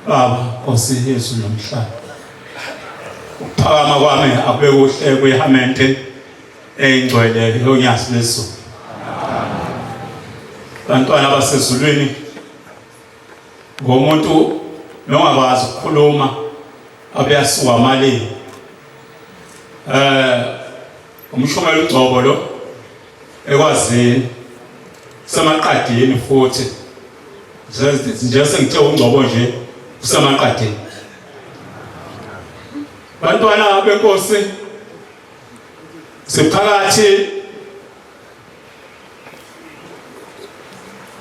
Baba Nkosi Yesu nomhlaba. Ukuphakama kwami akube kuhle kuyihamente engcwele yonyasi lezulu. Bantwana basezulwini ngomuntu nongakwazi ukukhuluma abeyasuka amalini. Umshumela uGcobo lo ekwazi samaqadini futhi nje sengithe uNgcobo nje usamaqadini. Bantwana benkosi siphakathi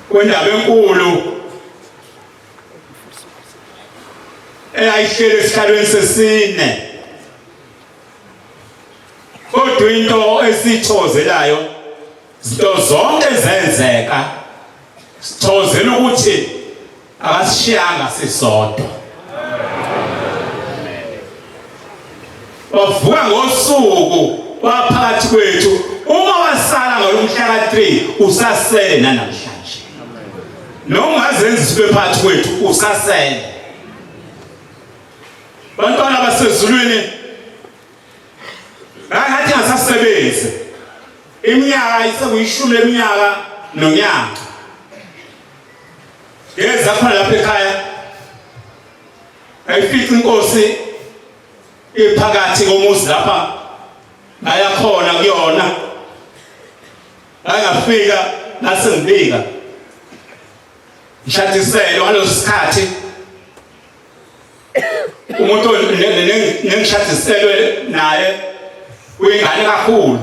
kwendaba enkulu eyayihlele esihlalweni sesine. Kodwa into esithozelayo izinto zonke zenzeka sithozela ukuthi akasishiyanga sisodwa. Wavuka ngosuku waphakathi kwethu uma wasala ngomhla ka3 usasele namhlanje. Noma ungazenza sibe phakathi kwethu usasele. Bantwana basezulwini ngathi ngasasebenzi iminyaka isekuyishumi leminyaka nonyaka. Yeza khona lapha ekhaya ayifici inkosi ephakathi komuzi lapha ayakhona kuyona. Ayafika nasengibika ngishadiselo ngaleso sikhathi umuntu nengishadiselwe naye uyingane kakhulu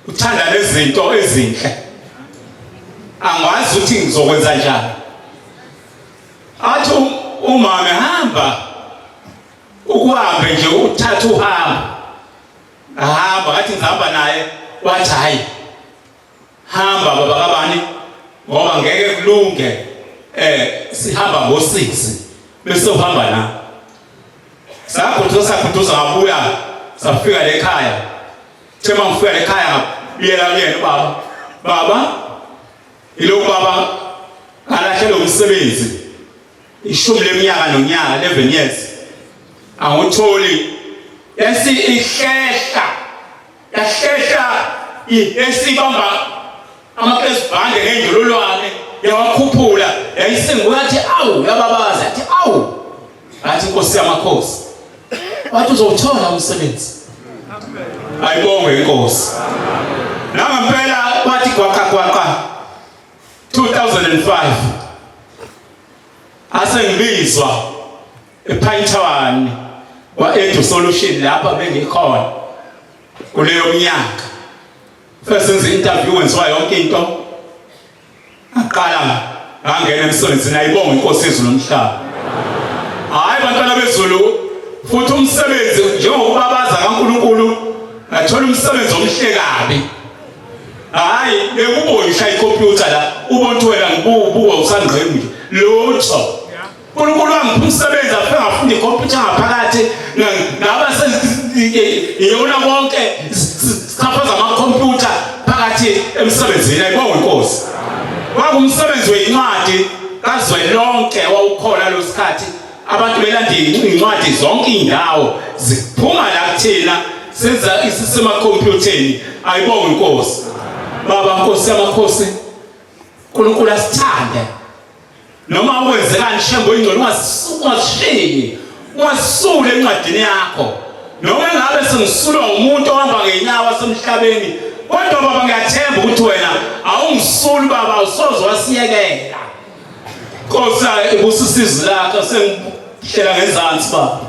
uthanda lezinto ezinhle. Angazi ukuthi ngizokwenza njani. Athi umama hamba ukuhambe nje uthatha uhamba. Ahamba ngathi ngihamba naye wathi hayi hamba baba kabani ngoba ngeke kulunge sihamba ngo6 bese uhamba na. Sakhuthuza ngabuya safika lekhaya. Thema ngifika lekhaya ngiyela kuyena baba ilo baba alahlelo umsebenzi ishumi leminyaka nonyaka 11 years angitholi yahlehla esibamba amaphezibhande ngendlululwane yawakhuphula yayisenguyathi awu yababaza yathi awu athi Nkosi yamakhosi wathi uzowuthola umsebenzi. Ayibonge inkosi. Nangempela wathi kwaqa 2005 asengibizwa ePhayintawani wa-Edu Solution lapha bengikhona kuleyo minyaka. First senze interview wenziwa yonke into. Aqala ngangena emsebenzini. Ayibonge inkosi yezulu nomhlaba. Hayi bantwana bezulu futhi umsebenzi njengokubabaza kaNkulunkulu athola umsebenzi omhle kabi. Hayi bekubonisa ikhompyutha la ubonke wena ngibuka usangqembi lutho. uNkulunkulu wangipha umsebenzi afike ngafunda ikhompyutha ngaphakathi ngaba iyona konke sichafaza amakhompyutha phakathi emsebenzini. Ayibonge inkosi. Kwangumsebenzi wencwadi kazwelonke wawukhona lo sikhathi. Abantu belanda incwadi zonke indawo ziphuma la kuthina senza isisema computereni. Ayibonge inkosi. Baba Nkosi yamakhosi uNkulunkulu asithande. Noma ukwenzekani shembo ingcolo ungasishiyi ungasule encwadini yakho. Noma ngabe sengisulwa umuntu ohamba ngenyawo wasemhlabeni kodwa baba ngiyathemba ukuthi wena awungisuli baba usoze wasiyekela. Nkosi ibusisizi lakho sengihlela ngezansi baba.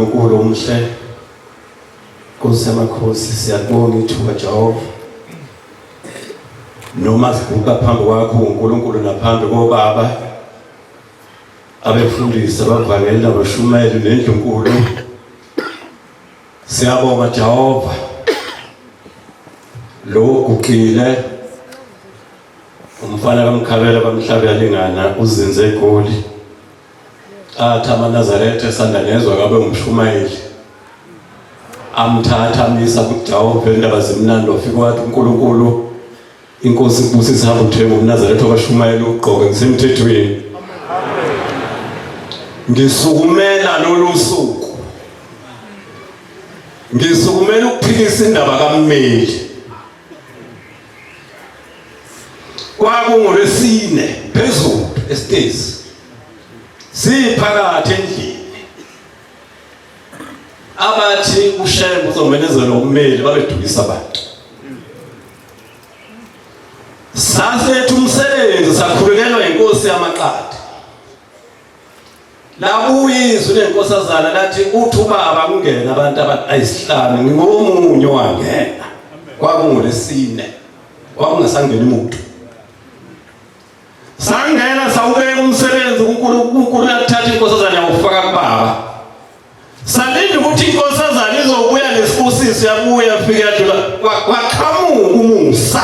uNkulunkulu omhle Nkosi yamakhosi siyabonga ithuba Jehova noma sibuka phambi kwakho uNkulunkulu naphambi koBaba abefundisa abavangeli abashumayeli nendlunkulu siyabonga Jehova lo guqile umfana kaMkhabela bamhlabe yalingana uzinze egoli athi amaNazaretha esandanyezwa kabe umshumayeli amthatha amisa kuJehova indaba zimnandi wafika wathi uNkulunkulu inkosi ibusisa hamba uthemba umNazaretha obashumayeli ugqoke ngisemthethweni ngisukumela lolu suku ngisukumela ukuphikisa indaba kaMmeli kwakungoLwesine phezulu esitezi siphakathi endlini abathi uShembe uzomenezela uMmeli babedukisa abantu sasethu umsebenzi sakhulukelwa inkosi yamaqadi labuyizwe lenkosazana lathi uthi ubaba kungena abantu abayisihlanu ngomunye wangena kwakungoLwesine kwakungasangena umuntu sangena sawubeka umsebenzi uNkulunkulu yakuthatha inkosazana yakufaka kubaba salinde ukuthi inkosazana izobuya nesibusiso yabuya yafika yadlula waqhamuka umusa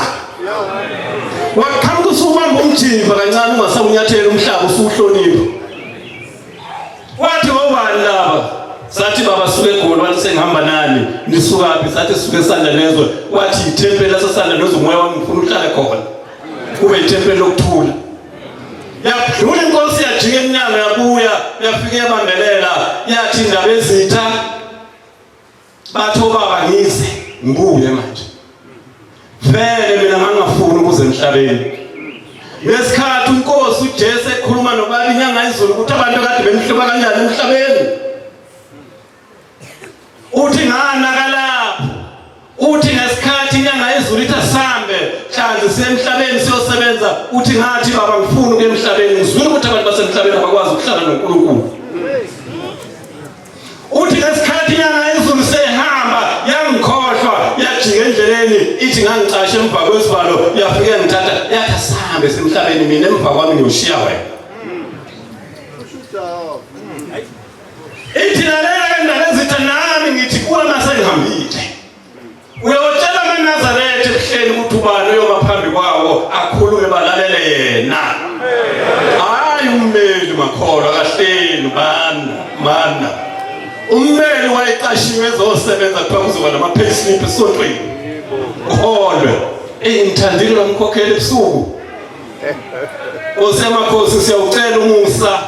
waqhamuka usubamba umjiva kancane ungasawunyathela umhlaba usuhlonipha wathi ngobani laba sathi baba suke egoli wathi sengihamba nani nisukaphi sathi suke eSandanyezwa wathi ithempeli laseSandanyezwa umoya wami ngifuna uhlale khona kube ithempeli lokuthula yadlula inkosi yajika eminyango yabuya yafika yabambelela yathi indaba ezitha batho baba ngize ngibuye manje vele mina ngangafuni ukuze emhlabeni ngesikhathi uNkosi uJesu ekhuluma nobaba inyanga izulu ukuthi abantu kade bemhloba kanjani emhlabeni uthi nganaka lapho uthi ngesikhathi inyanga izulu ithi asambe mhlanzi sisemhlabeni siyosebenza uthi ngathi baba ngifuna ukuya emhlabeni ngizwile ukuthi abantu basemhlabeni abakwazi ukuhlala noNkulunkulu uthi ngesikhathi inyanga izulu sehamba yangikhohlwa yajika endleleni ithi ngangicashe emva kwesivalo yafika ngithatha yathi asambe semhlabeni mina emva kwami ngiyoshiya wena ithi lalela indaba ezitha nami ngithi kuwe masengihambile uyotshela amaNazaretha ebuhleni ukuthi ubani uyoma phambi kwawo akhulume balalele yena hayi uMmeli makholwa kahleni mana uMmeli wayeqashiwe ezosebenza kuthiwa kuzoba nama-payslip esontweni uholwe ngithandile bamkhokhela ebusuku Nkosi yamakhosi siyawucela umusa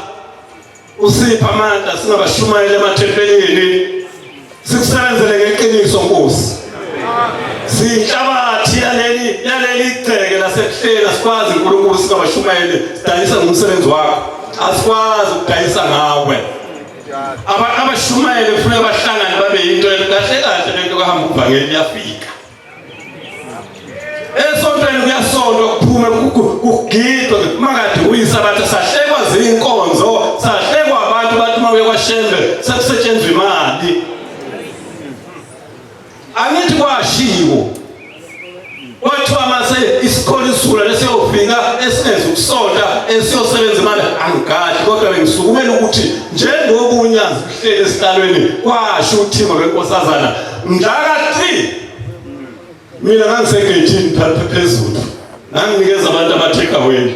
usipha amandla singabashumayeli emathempelini sikusebenzele ngeqiniso Nkosi sinhlabathi yaleli igceke lasebuhleni asikwazi uNkulunkulu singabashumayeli sidayisa ngomsebenzi wakho asikwazi ukudayisa ngawe abashumayeli kufanele bahlangane babe yinto kahle kahle lento kahamba uvangeli yafika esontweni kuyasontwa kuphume kugidwe makade uyisabatha sahlekwa zinkonzo sahlekwa abantu bathi mawe kwaShembe sekusetshenzwa imali angithi kwashiwo wathiwa mase isikole isula lesiyofika esingenza ukusonta esiyosebenza imali angikade kodwa bengisukumela ukuthi njengoba unyazi kuhlele esihlalweni kwasho uthimo lwenkosazana mhlaka 3 mina ngangisegeyithini phezulu nganginikeza abantu abatheka away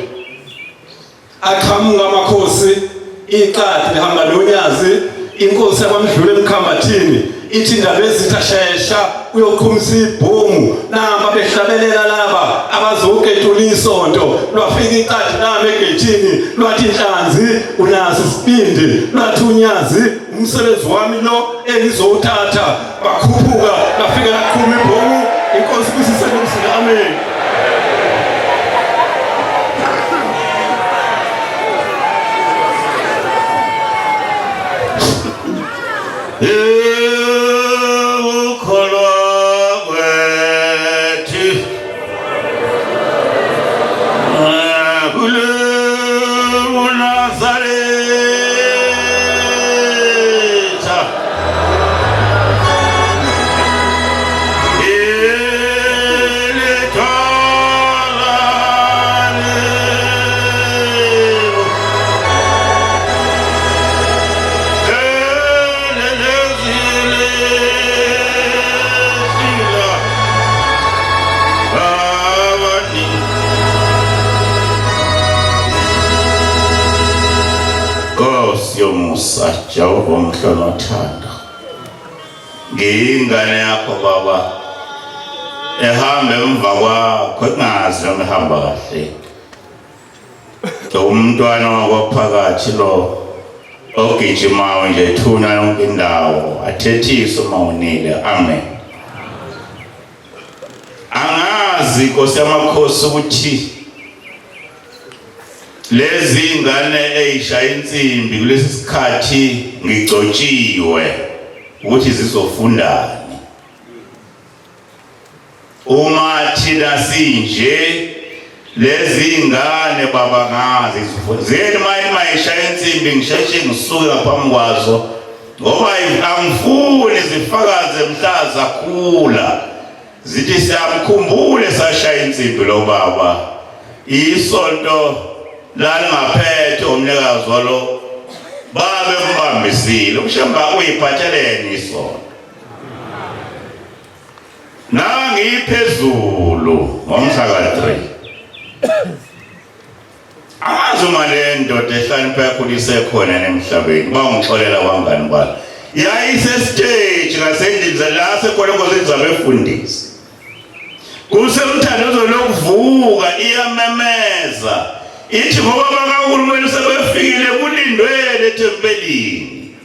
aqhamuka amakhosi iqadi lihamba nonyazi inkosi yabamdlula emkhambathini ithi indaba ezitha shesha uyoqhumisa ibhomu namba behlabelela laba abazoketula isonto lwafika iqadi nami egeyithini lwathi inhlanzi unaso isibindi lwathi unyazi umsebenzi wami lo engizowuthatha bakhuphuka bafika laqhuma ibhomu inkosi kusisebenzi amen Nkosi yomusa, Jehova omhle nothando, ngiyingane yakho Baba, ehambe emva kwakho engazi noma ehamba kahle. Umntwana wakwaphakathi lo ogijimayo nje ethuna yonke indawo, athethise uma unile. Amen. Angazi Nkosi yamakhosi ukuthi lezi ingane eyishaya insimbi kulesi sikhathi ngigcotshiwe ukuthi zizofundani. Uma thina sinje lezi ingane Baba ngazi zeni mayishaya insimbi ngisheshe ngisuke ngaphambi kwazo, ngoba angifuni zifakaze mhla zakhula zithi siyamkhumbule sashaya insimbi lo baba. Isonto langaphethe umnikazi walo babe kumbambisile umshamba uyiphatheleni isonto nangiphezulu ngomhla ka-3. Angazi uma le ndoda ehlonipha kakhulu isekhona nemhlabeni bangixolela kwangani bani yayisestage ngasendlini la sekhona Nkosi izabe efundisa kusemthandazo lokuvuka iyamemeza ithi ngoba bakaHulumeni sebefikile kulindwele ethempelini.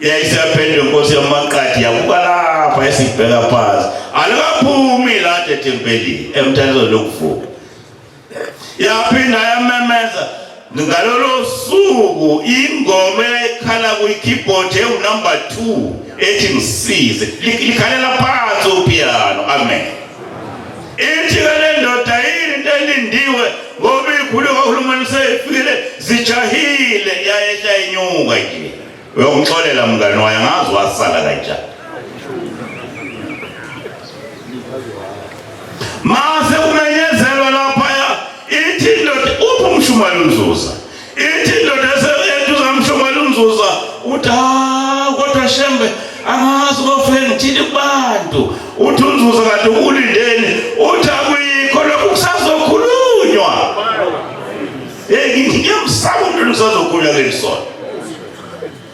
Yayisaphendwe Nkosi yamaqadi yabuka lapha esibheka phansi alikaphumi la ethempelini emthandazo lokuvuka. Yaphinda yamemeza ngalolo suku ingoma ekhala kwi-keyboard number 2 ethi ngisize likhalela phansi upiano. Amen. Ithi le ndoda yini into elindiwe ngoba ikhulu kaHulumeni seyifikile zijahile yayehla inyuka nje. Uyongixolela mngani wayo ngazi wasala kanjani. Mase kumenyezelwa lapha ithi ndoda uphi umshumali unzuza. Ithi ndoda eseyenza umshumali unzuza uthi kodwa Shembe angazi kofeni ngithini kubantu uthi unzuza kanti ukulindeni uthi akuyikho lokhu kusazokhulunywa. Ngiyamsaba umuntu usazokhulunywa ngelisonto.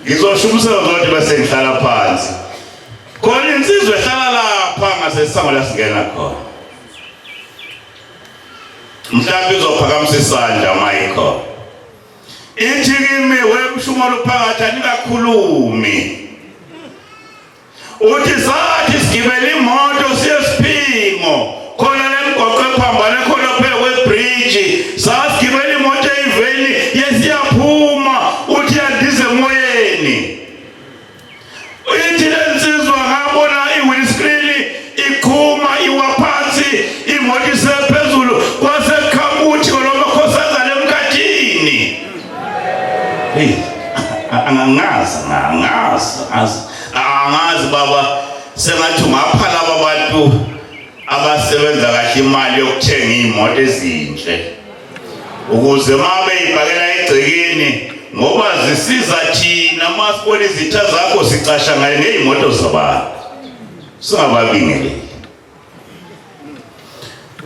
Ngizoshumisela zonke bese ngihlala phansi khona insizwe ehlala lapha ngasesango lasingena khona. Mhlawumbe izophakamisa isandla Michael ithi kimi wemshumalo phakathi anikakhulumi uthi sathi sigibela imoto siyesiphingo khona lemgoqo ephambane khona phela kwebridge sasigibela imoto eyiveni yesiyaphuma uthi yandize emoyeni. Ithi lensizwa ngabona iwindscreen ikhuma iwaphansi imoto isephezulu kwasekhamuthi noma khosazana emkhathini. Angazi baba sengathi ungaphala abantu abasebenza kahle imali yokuthenga imoto ezinhle ukuze mabe ibhakela egcekeni ngoba zisiza thina masibona izitha zakho sicasha ngaye ngezimoto zabantu singababingeli.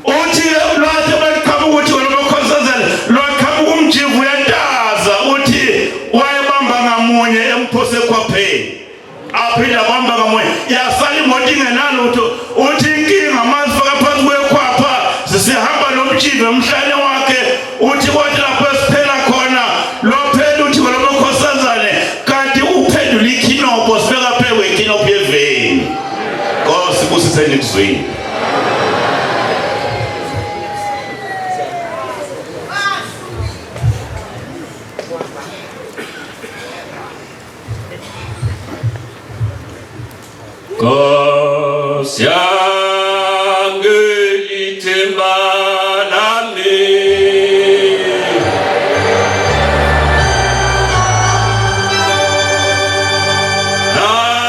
Uthi lwathe bakhaba ukuthi wena bakhosazana lwakhaba umjivu yantaza uthi wayebamba ngamunye emphose khwapheni aphinda bamba ngamunye yasala imoto ingenalutho uthi inkinga mazifaka phansi kwekhwapha sisihamba nomjivu emhlane wakhe uthi kwathi lapho esiphela khona lophela uthi wena bakhosazane kanti uphendula ikhinopho sibeka phezu kwekhinopho yeveni. Nkosi kusiseni kuzwini. Nkosi yangelithemba lami nakho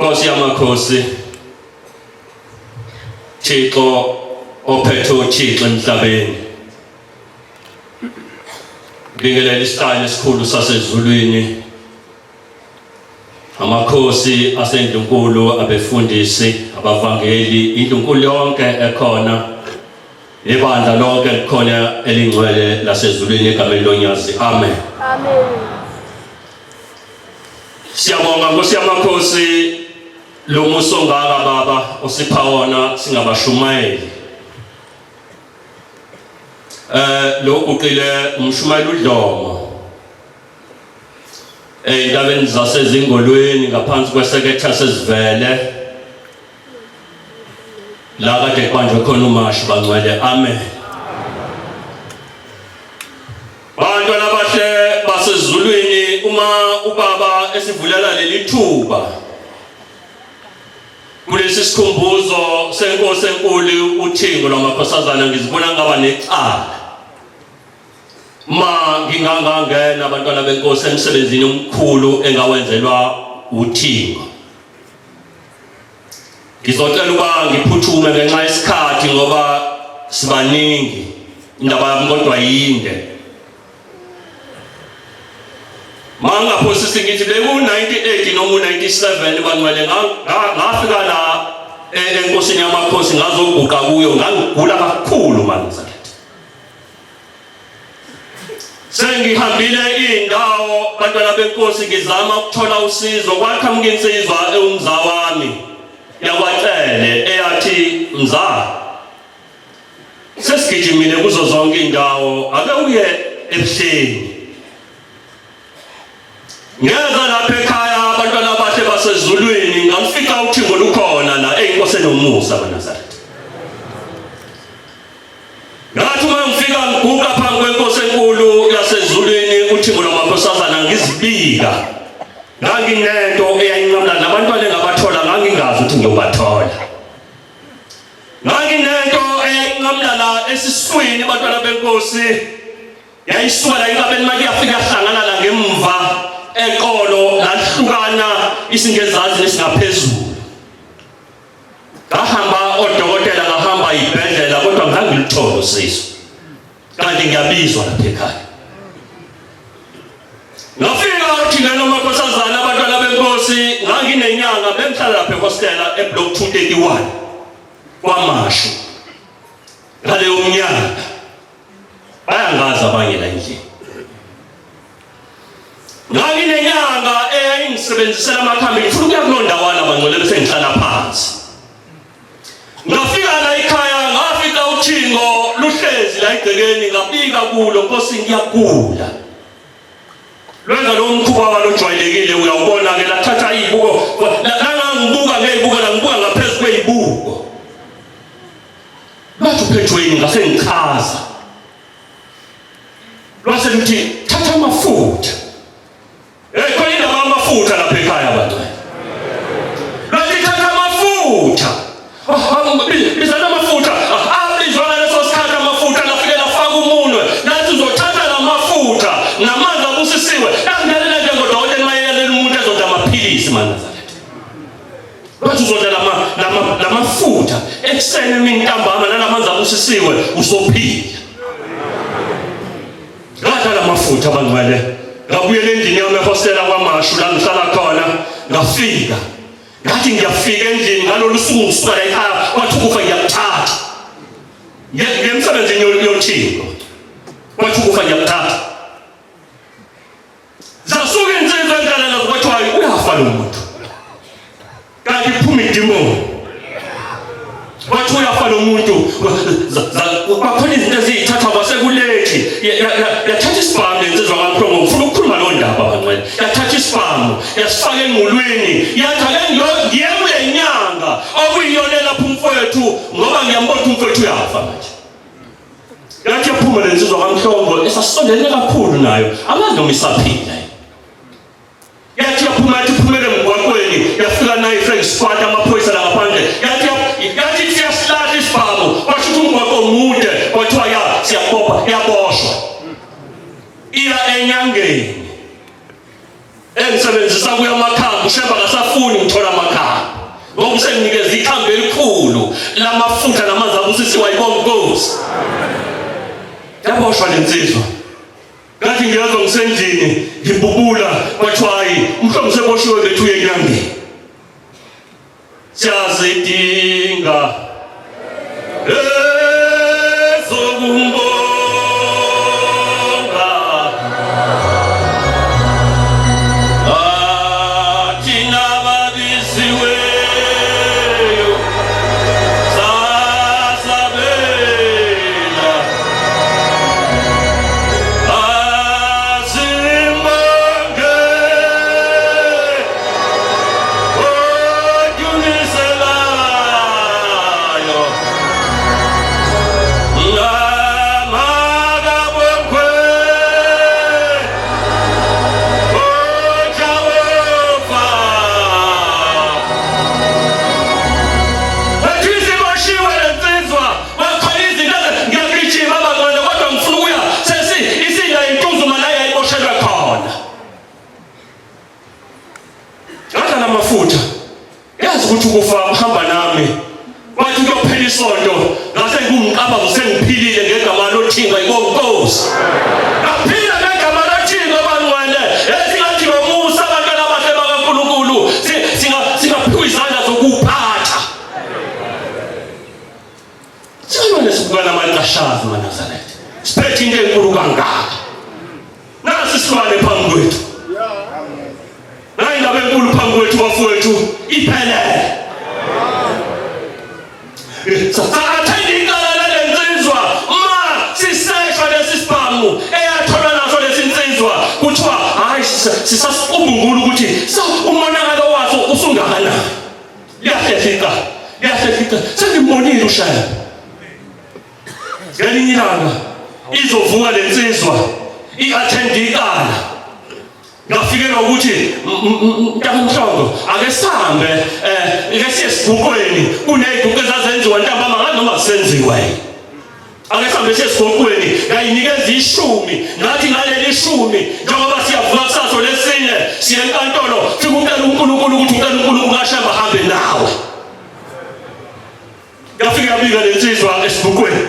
Nkosi yamakhosi, Thixo ophethe uThixo emhlabeni, ngibingelela isihlalo esikhulu sasezulwini, amakhosi aseNdlunkulu, abefundisi, abavangeli, indlunkulu yonke ekhona, ibandla lonke likhona elingcwele lasezulwini egameni lonyazi. Amen. Amen. Siyabonga Nkosi yamakhosi lo muso ongaka baba osipha wona singabashumayeli. Lo uqile umshumayeli uDlomo endabeni zasezingolweni ngaphansi kweseketha sesivele la kade kanje khona uMashi bangcwele. Amen. Bantwana bahle basezulwini, uma ubaba esivulela leli thuba kulesi sikhumbuzo senkosi enkulu uThingo lwamakhosazana, ngizibona ngaba necala ma ngingangena abantwana benkosi emsebenzini omkhulu engawenzelwa uThingo. Ngizocela ukuba ngiphuthume ngenxa yesikhathi ngoba sibaningi, indaba yami kodwa yinde. Mangaphosi singithi beku-98 noma 97 bangcwele ngafika la enkosini yamakhosi ngazoguqa kuyo, ngangigula kakhulu manje. Sengihambile indawo bantwana benkosi ngizama ukuthola usizo, kwaqhamuka insizwa ewumza wami yakwaCele eyathi, mza sesigijimile kuzo zonke indawo, ake uye ebuhleni. Ngeza lapha ekhaya abantwana bahle basezulwini, ngamfika uThingo lukhona la eyinkosini nomusa kaNazaretha. Ngathi uma ngifika ngiguqa phambi kwenkosi enkulu yasezulwini uThingo lwamakhosazana ngizibika, nganginento eyayinqamla nabantwana engabathola ngangingazi ukuthi ngiyobathola. Nganginento eyayinqamla la esiswini abantwana benkosi yayisuka la enkabeni manje yafika yahlangana la ngemva eqolo lahlukana isingezazi nesingaphezulu. Ngahamba odokotela, ngahamba ibhedlela kodwa ngangilithola usizo, kanti ngiyabizwa lapha ekhaya. Ngafika uThingo lwamakhosazana abantwana benkosi, nganginenyanga bengihlala lapha ehostela eBlock 231 kwaMashu. Ngaleyo mnyaka bayangazi abanye la endlini. Nganginenyanga eyayingisebenzisela amakhambi, ngifuna ukuya kuloo ndawana bangcwele bese ngihlala phansi. Ngafika la ekhaya, ngafika uThingo luhlezi la egcekeni, ngabika kulo, Nkosi ngiyagula. Lwenza lo mkhuba walojwayelekile, uyawubona ke lathatha izibuko, nangangibuka ngezibuko la ngibuka ngaphezulu kwezibuko. Bathi uphethweni ngase ngichaza. Lwase lithi thatha amafutha. Khona indaba amafutha lapha ekhaya abantu. Lathi thatha amafutha. Bizana amafutha. Abizwana leso sikhathi amafutha lafike lafaka umunwe. Nathi uzothatha la mafutha namanzi abusisiwe. Nangiyalela nje ngodokotela mayelela umuntu ezonda amaphilisi maNazaretha. Bathi uzonda la mafutha eksene mina ntambama nalamanzi abusisiwe uzophila. Ngada la mafutha bangcwele. Ngabuyela endlini yami ehostela kwaMashu la ngihlala khona, ngafika. Ngathi ngiyafika endlini ngalolu suku ngisuka la ekhaya, wathi ukufa ngiyakuthatha. Ngemsebenzini yoThingo. Wathi ukufa ngiyakuthatha. Zasuka insizwa endlalana kwathi uyafa lo muntu. Kanti iphuma idimoni. Wathi uyafa lo muntu. Bakhona izinto eziyithatha kwasekulethi. Yathatha isibhamu lensizwa kaMthongo, ngifuna ukukhuluma lo ndaba bangcwele. Yathatha isibhamu, yasifaka engulweni, yathi ake ngiyemule inyanga okuyiyona lapha umfowethu ngoba ngiyambona umfowethu uyafa manje. Yathi yaphuma lensizwa kaMthongo esasondele kakhulu nayo, amazi noma isaphila. Yathi yaphuma yathi phumele emgwaqweni, yafika nayo i-French squad amaphoyisa la ngaphandle. Yathi siyasilahla isibhamu, washo umgwaqo omude, kwathiwa siyabopha, yaboshwa. Iya enyangeni. Engisebenzisa kuya amakhambi, usheba ngasafuni ngithola amakhambi. usenginikeza ikhambi elikhulu lamafutha namanzi abusisiwa yibonga Nkosi. Yaboshwa lensizwa. Ngathi ngiyazwa ngisendlini ngibubula kwathiwa hayi umhlobo seboshiwe bethu yenyangeni. Siyazidinga ezokumbonga thina babisiweyo sasabela asimbonge oduniselayo ngamagabokwe ojawova ethisi bashiwe lensizwa bakhona izinto ngiyagijima abangane kodwa ngifuna ukuya sesi isinda intuzuma la yayiboshelwe khona ngada namafutha yazi ukuthi ukufa hamba nami wathi kuyophela isonto ngase ngumqaba usengiphilile ngegama lothinga yibonga Nkosi ngaphila ngegama lothinga bangwane esingathi ngomusa abantwana abahle bakaNkulunkulu singaphiwa izandla zokuphatha sibone sibukana amaxashazi maNazaretha siphethe into enkulu kangaka nasi silwane phambi kwethu nayi indaba enkulu phambi kwethu bafowethu iphelele Sakathendikala lensizwa ma siseshwa lesibhamu eyathola naso lesinsizwa kuthiwa hayi sisasikumbungula ukuthi umonakalo waso usungana liyahlefika sengimbonile ushaya ngelinye ilanga izovuka lensizwa iathendikala ngafikelwa ukuthi mntamhlongo ake sihambe ake siye esibhuqweni kuneziduko ezazenziwa ntambama ngathi noma senziwe ake sihambe siye esibhuqweni ngayinikeza 10 ngathi ngaleli 10 njengoba siyavuka kusasa lesine siye enkantolo fika ucela uNkulunkulu ukuthi ucela uNkulunkulu ashamba hambe nawe ngafika yabika lensizwa esibhuqweni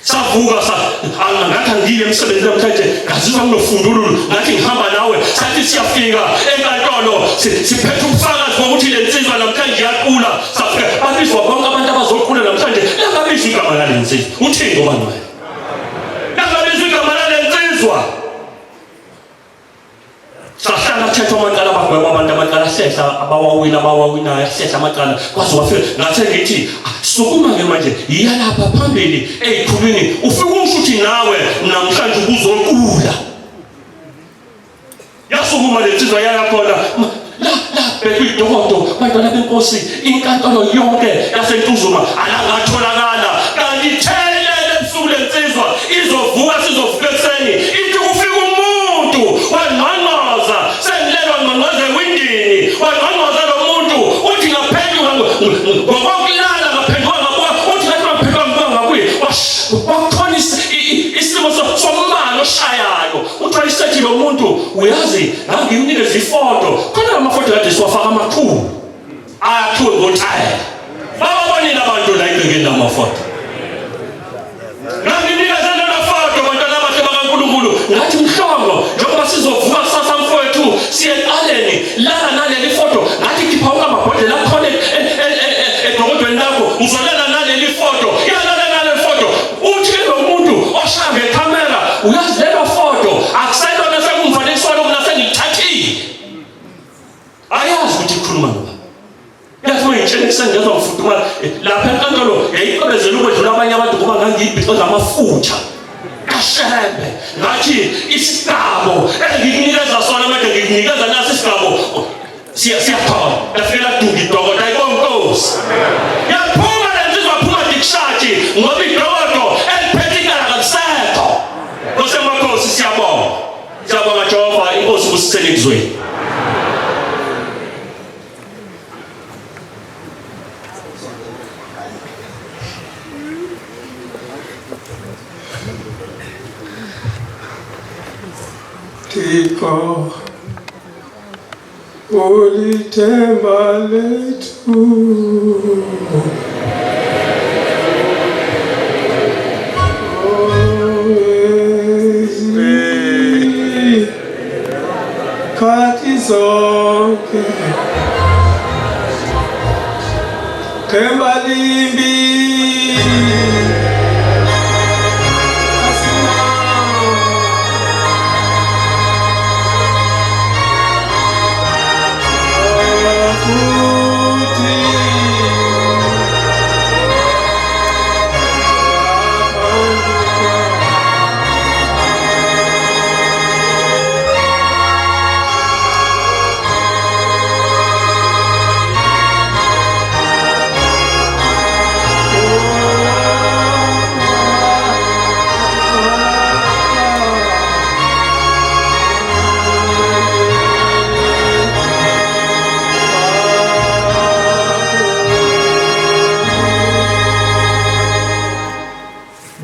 savuka ngathi angile emsebenzini namhlanje ngazizwa nginofundululo ngathi ngihamba nawe sathi siyafika enkantolo siphethe ubufakazi bokuthi lensizwa namhlanje iyaqula safika babizwa bonke abantu abazoqula namhlanje langabizwa igama lalensizwa uthini ngoba nawe langabizwa igama lalensizwa sahlala thetha amaqala abagweba abantu amaqala sehla abawawinayo sehla amaqala kwaze wafika ngathi ngithi sukuma ke manje iyalapha phambili eyikhulwini ufika umshuthi nawe namhlanje ubuzoqula yasukuma lensizwa yayakhona la bekwidokodo bantwana benkosi inkantolo yonke yasentuzuma alangatholakala kanti thelele ebusuku lensizwa izovuka sizovuka ekseni ithi kufika umuntu wangqangqoza sengilelwa ngqongqoze ewindini wangqongqoza lo muntu uthi ngaphenduka ngokulala ngaphenduka ngakuwa uthi ngathi ngaphenduka ngakuye wakhona isimo sombalo oshayayo uthi wayisethi lo muntu uyazi ngangimnikeza ifoto khona amafoto kade siwafaka amakhulu ayakhiwe ngothayela bababonile abantu la ibekeni amafoto nganginikeza lelo foto bantwana abahle bakaNkulunkulu ngathi mhlongo njengoba sizovuka kusasa mfowethu siye eqaleni lana naleli foto ngathi khipha amabhodlela akhona edokodweni lakho uzolela naleli foto yalala naleli foto uthi lo muntu oshaya ngecamera uyazi lelo foto akusayona sekumfanekiso lokuna sengithathile ayazi ukuthi ikhuluma ngoba yathi ngitshela sengezwa ngifudumala lapha enkantolo yayiqobezela ukwedlula abanye abantu ngoba ngangiyibhixe ngamafutha ashebe ngathi isigabo engikunikeza sona manje ngikunikeza nasi isigabo siyaphawa yafela duki dokoda ayibonga Nkosi yaphuma lensizwa phuma dikshati ngoba idokodo eliphethe ikala kakusekho ngosemakhosi siyabonga Jehova inkosi kusithele kuzweni Thixo ulithemba lethu. Khathi zonke themba limbi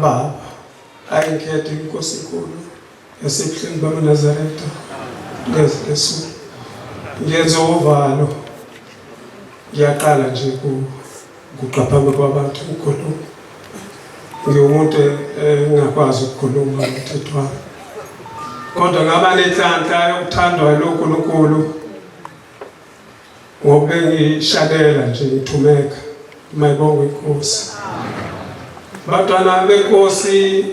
Baba, ayikhethe inkosi enkulu yasebuhleni bamaNazaretha lesu. Ngenza uvalo, ngiyaqala nje ukuqaphama kwabantu ukukhuluma. Ngiwumuntu engingakwazi ukukhuluma umthetho wami. Kodwa ngaba nenhlanhla yokuthandwa loNkulunkulu ngoba ngishadela nje ngithumeka mayibonge inkosi. Batwana benkosi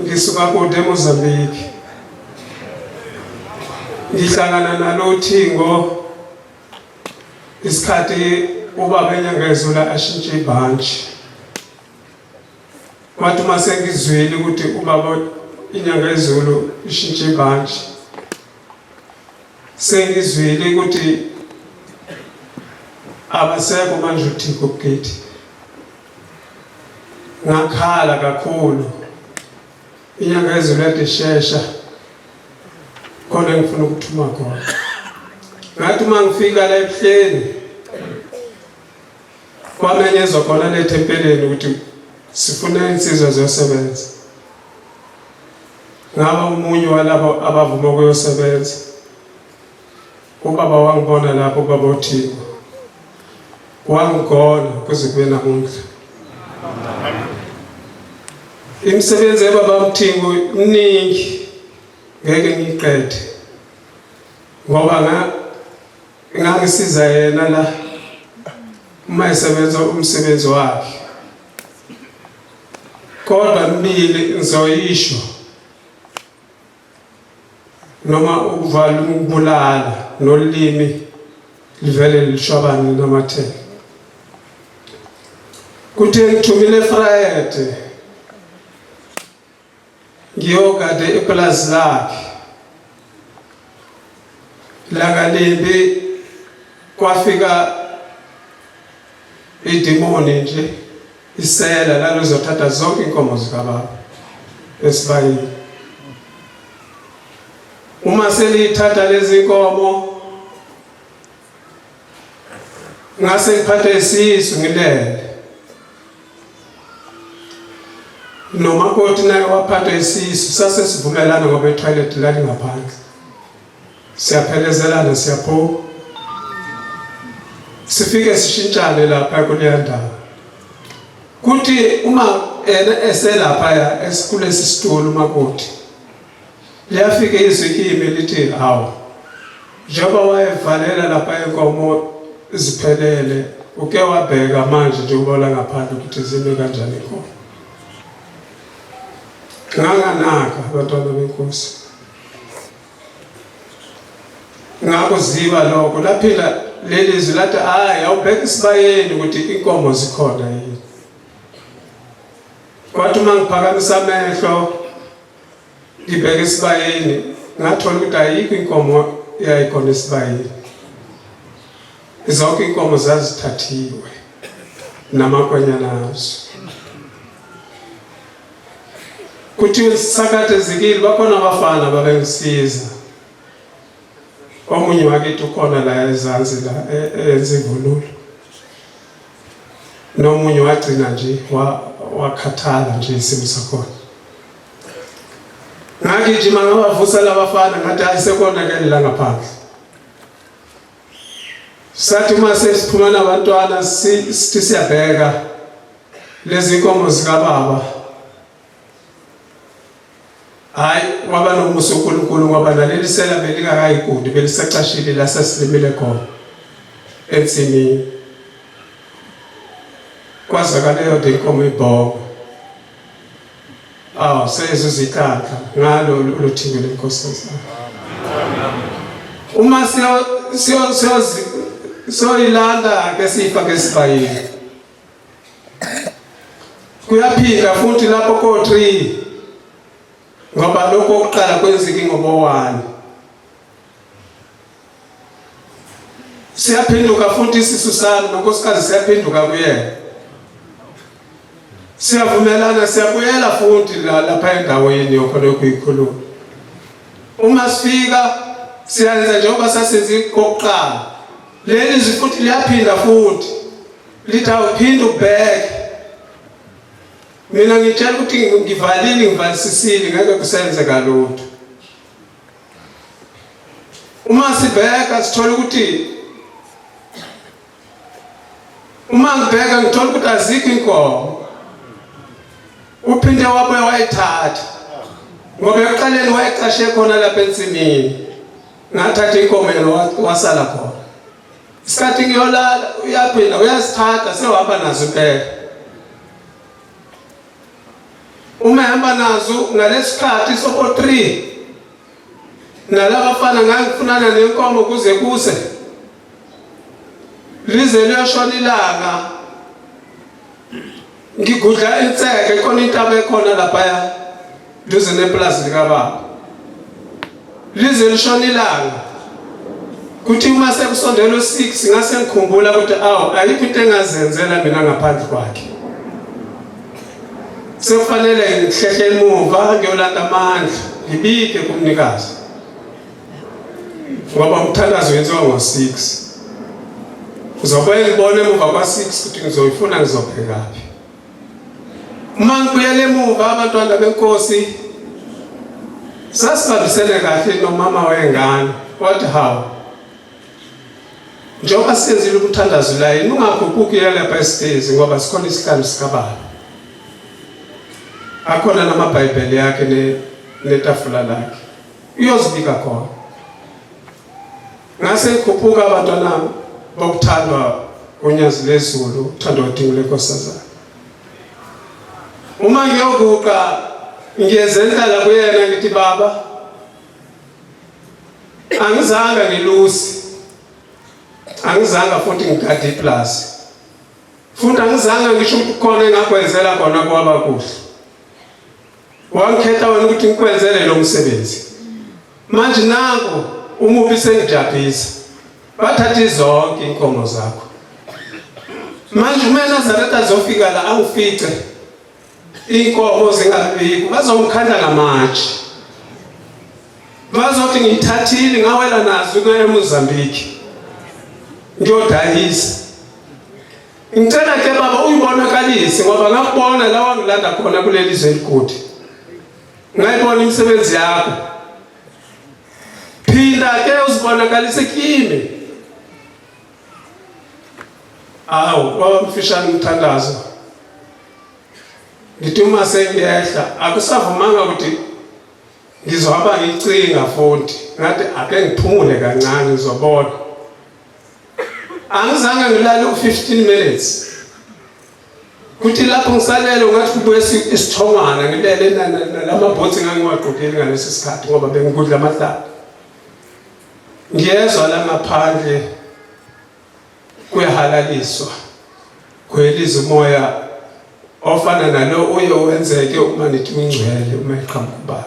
ngisuka kude eMozambique. Ngihlangana nalo Thingo isikhathi ubaba eNyangezula ashintshe ibhanji. Kwathi mase ngizwile ukuthi ubaba iNyangezulu ishintshe ibhanji. Sengizwile ukuthi abasekho manje uThixo kukithi. Ngakhala kakhulu. iNyangezulu yade shesha khona ngifuna ukuthuma khona. Ngathi mangifika la ebuhleni kwamenyezwa khona le tempeleni ukuthi sifuna insizwa zosebenza. Ngaba umunye walabo abavuma ukuyosebenza. Ubaba wangibona lapho ubaba uThixo. Wangigona kuze kube namuhla. Imisebenzi yababa uThixo mningi ngeke ngiqede. Ngoba ngangisiza yena la uma esebenza umsebenzi wakhe. Kodwa mbili ngizoyisho noma ukuvala ukubulala nolimi livele lishwabane namathela. Kuthe ngithumile Friday ngiyogade iplazi lakhe. Langalimbi kwafika idemoni nje isela lalozothatha zonke inkomo zikababa esibayini. Uma selithatha lezi inkomo ngase ngiphathe isisu ngilele. Nomakoti naye waphatha isisu sase sivumelana ngoba etoilet lali ngaphandle. Siyaphelezelana siyapho. Sifike sishintshane lapha kuleya ndawo. Kuthi uma eselapha esikulesi situlo umakoti. Liyafika izikimi lithi hawo. Njengoba wayevalela lapha inkomo ziphelele uke wabheka manje nje ubona ngaphandle ukuthi zime kanjani inkomo. Nganganaka abantwana benkosi. Ngakuziba lokho laphila lelizwi lathi hayi awubheka isibayeni ukuthi inkomo zikhona yini. Kwathi mangiphakamisa amehlo ngibheka isibayeni ngathola ukuthi ayikho inkomo yayikhona esibayeni. Zonke inkomo zazithathiwe namakwanyana azo. Kuthi sakade zikile bakhona abafana babengisiza. Omunye wakithi ukhona la eZanzi la enza ivunulo. Nomunye wagcina nje wakhathala nje isimo sakhona. ngagijima ngabavusa labafana ngathi ayisekonakele la ngaphandle. Sathi uma sesiphuma nabantwana sithi siyabheka lezi nkomo zikababa, hayi waba nomusa uNkulunkulu ngoba naleli sela belingakayigudi belisacashile la sasilimile khona ensimini. Kwazakala yonke inkomo ibhoko. Sezizikhala ngalo luthingo lenkosazana. Uma siyoyilanda ke sifa ngesibhayini. Kuyaphinda futhi lapho ko-3 ngoba lokho okuqala kwenzeke ngobo-1. Siyaphinduka futhi isisu sami nonkosikazi siyaphinduka kuyena. Siyavumelana siyabuyela futhi lapha endaweni yokhona ukuyikhuluma. Uma sifika siyenza njengoba sasenze kokuqala. Leli futhi liyaphinda futhi lithi awuphinde ubheke. Mina ngitshela ukuthi ngivalisisile ngeke kusenzeka lutho. Uma sibheka sithola ukuthi ngithola ukuthi azikho inkomo. Uphinde wabuya wayithatha ngoba ekuqaleni wayexashe khona lapha ensimini. Ngathatha inkomo yena wasala khona. Isikhathi ngiyolala uyaphinda uyasithatha sewahamba nazo impela. Uma ehamba nazo ngalesikhathi soko-3 nalabafana ngangifunana nenkomo kuze kuse lize liyashona ilanga. Ngigudla inseke khona intaba ekhona lapha duze neplaza likababa. Lize lishona ilanga. Kuthi uma sekusondela u6 ngase ngikhumbula ukuthi ayikho into engazenzela mina ngaphandle kwakhe. Sekufanele ngihlehle emuva ngiyolanda amandla ngibike kumnikazi. Ngoba umthandazo wenziwa ngo6. Uzobuye ngibone emuva kwa6 ukuthi ngizoyifuna ngizobhekaphi. Uma ngibuyele emuva abantwana benkosi sasibambisene kahle nomama wengane. Wathi hawu njengoba senzile umthandazo la yini ungakhuphuki lapha esitezi ngoba sikhona isihlalo sikababa. Akhona namabhayibheli yakhe netafula lakhe. Uyozibika khona. Ngase ngikhuphuka abantwana bokuthandwa unyazi lezulu, uthando udingo lenkosazana. Uma ngiyoguqa ngiyezendala kuyena ngithi baba angizanga ngilusi. Angizanga futhi ngigade iplaza. Futhi angizanga ngisho ukuthi khona engakwenzela khona kwaba kuhle. Wangikhetha wena ukuthi ngikwenzele lo msebenzi. Manje nangu umubi sengijabhisa. Bathatha zonke inkomo zakho. Manje uma eNazaretha azofika la angifice inkomo zingabikho bazongikhandla ngamatshe. Bazothi ngithathile ngawela nazo kuya eMozambique. Ngiyodayisa. Ngicela ke baba uyibonakalise ngoba ngakubona la wangilanda khona kuleli zwe elikudi. Ngayibona imisebenzi yakho. Phinda ke uzibonakalise kimi. Waba mfishane umthandazo. Ngithi uma sengiyehla akusavumanga ukuthi ngizohamba ngicinga futhi. Ngathi ake ngiphumule kancane ngizobona. Angizange ngilale u15 minutes. Kuthi lapho ngisalele ungathi kubuye isithongana ngilele nalamabhotsi ngangiwagqokile ngalesi sikhathi ngoba bengikudla amahlala. Ngiyezwa la ngaphandle kuyahalaliswa. Kweliza umoya ofana nalo uye wenzeke uma nithi ungcwele uma iqhamuka ubaba.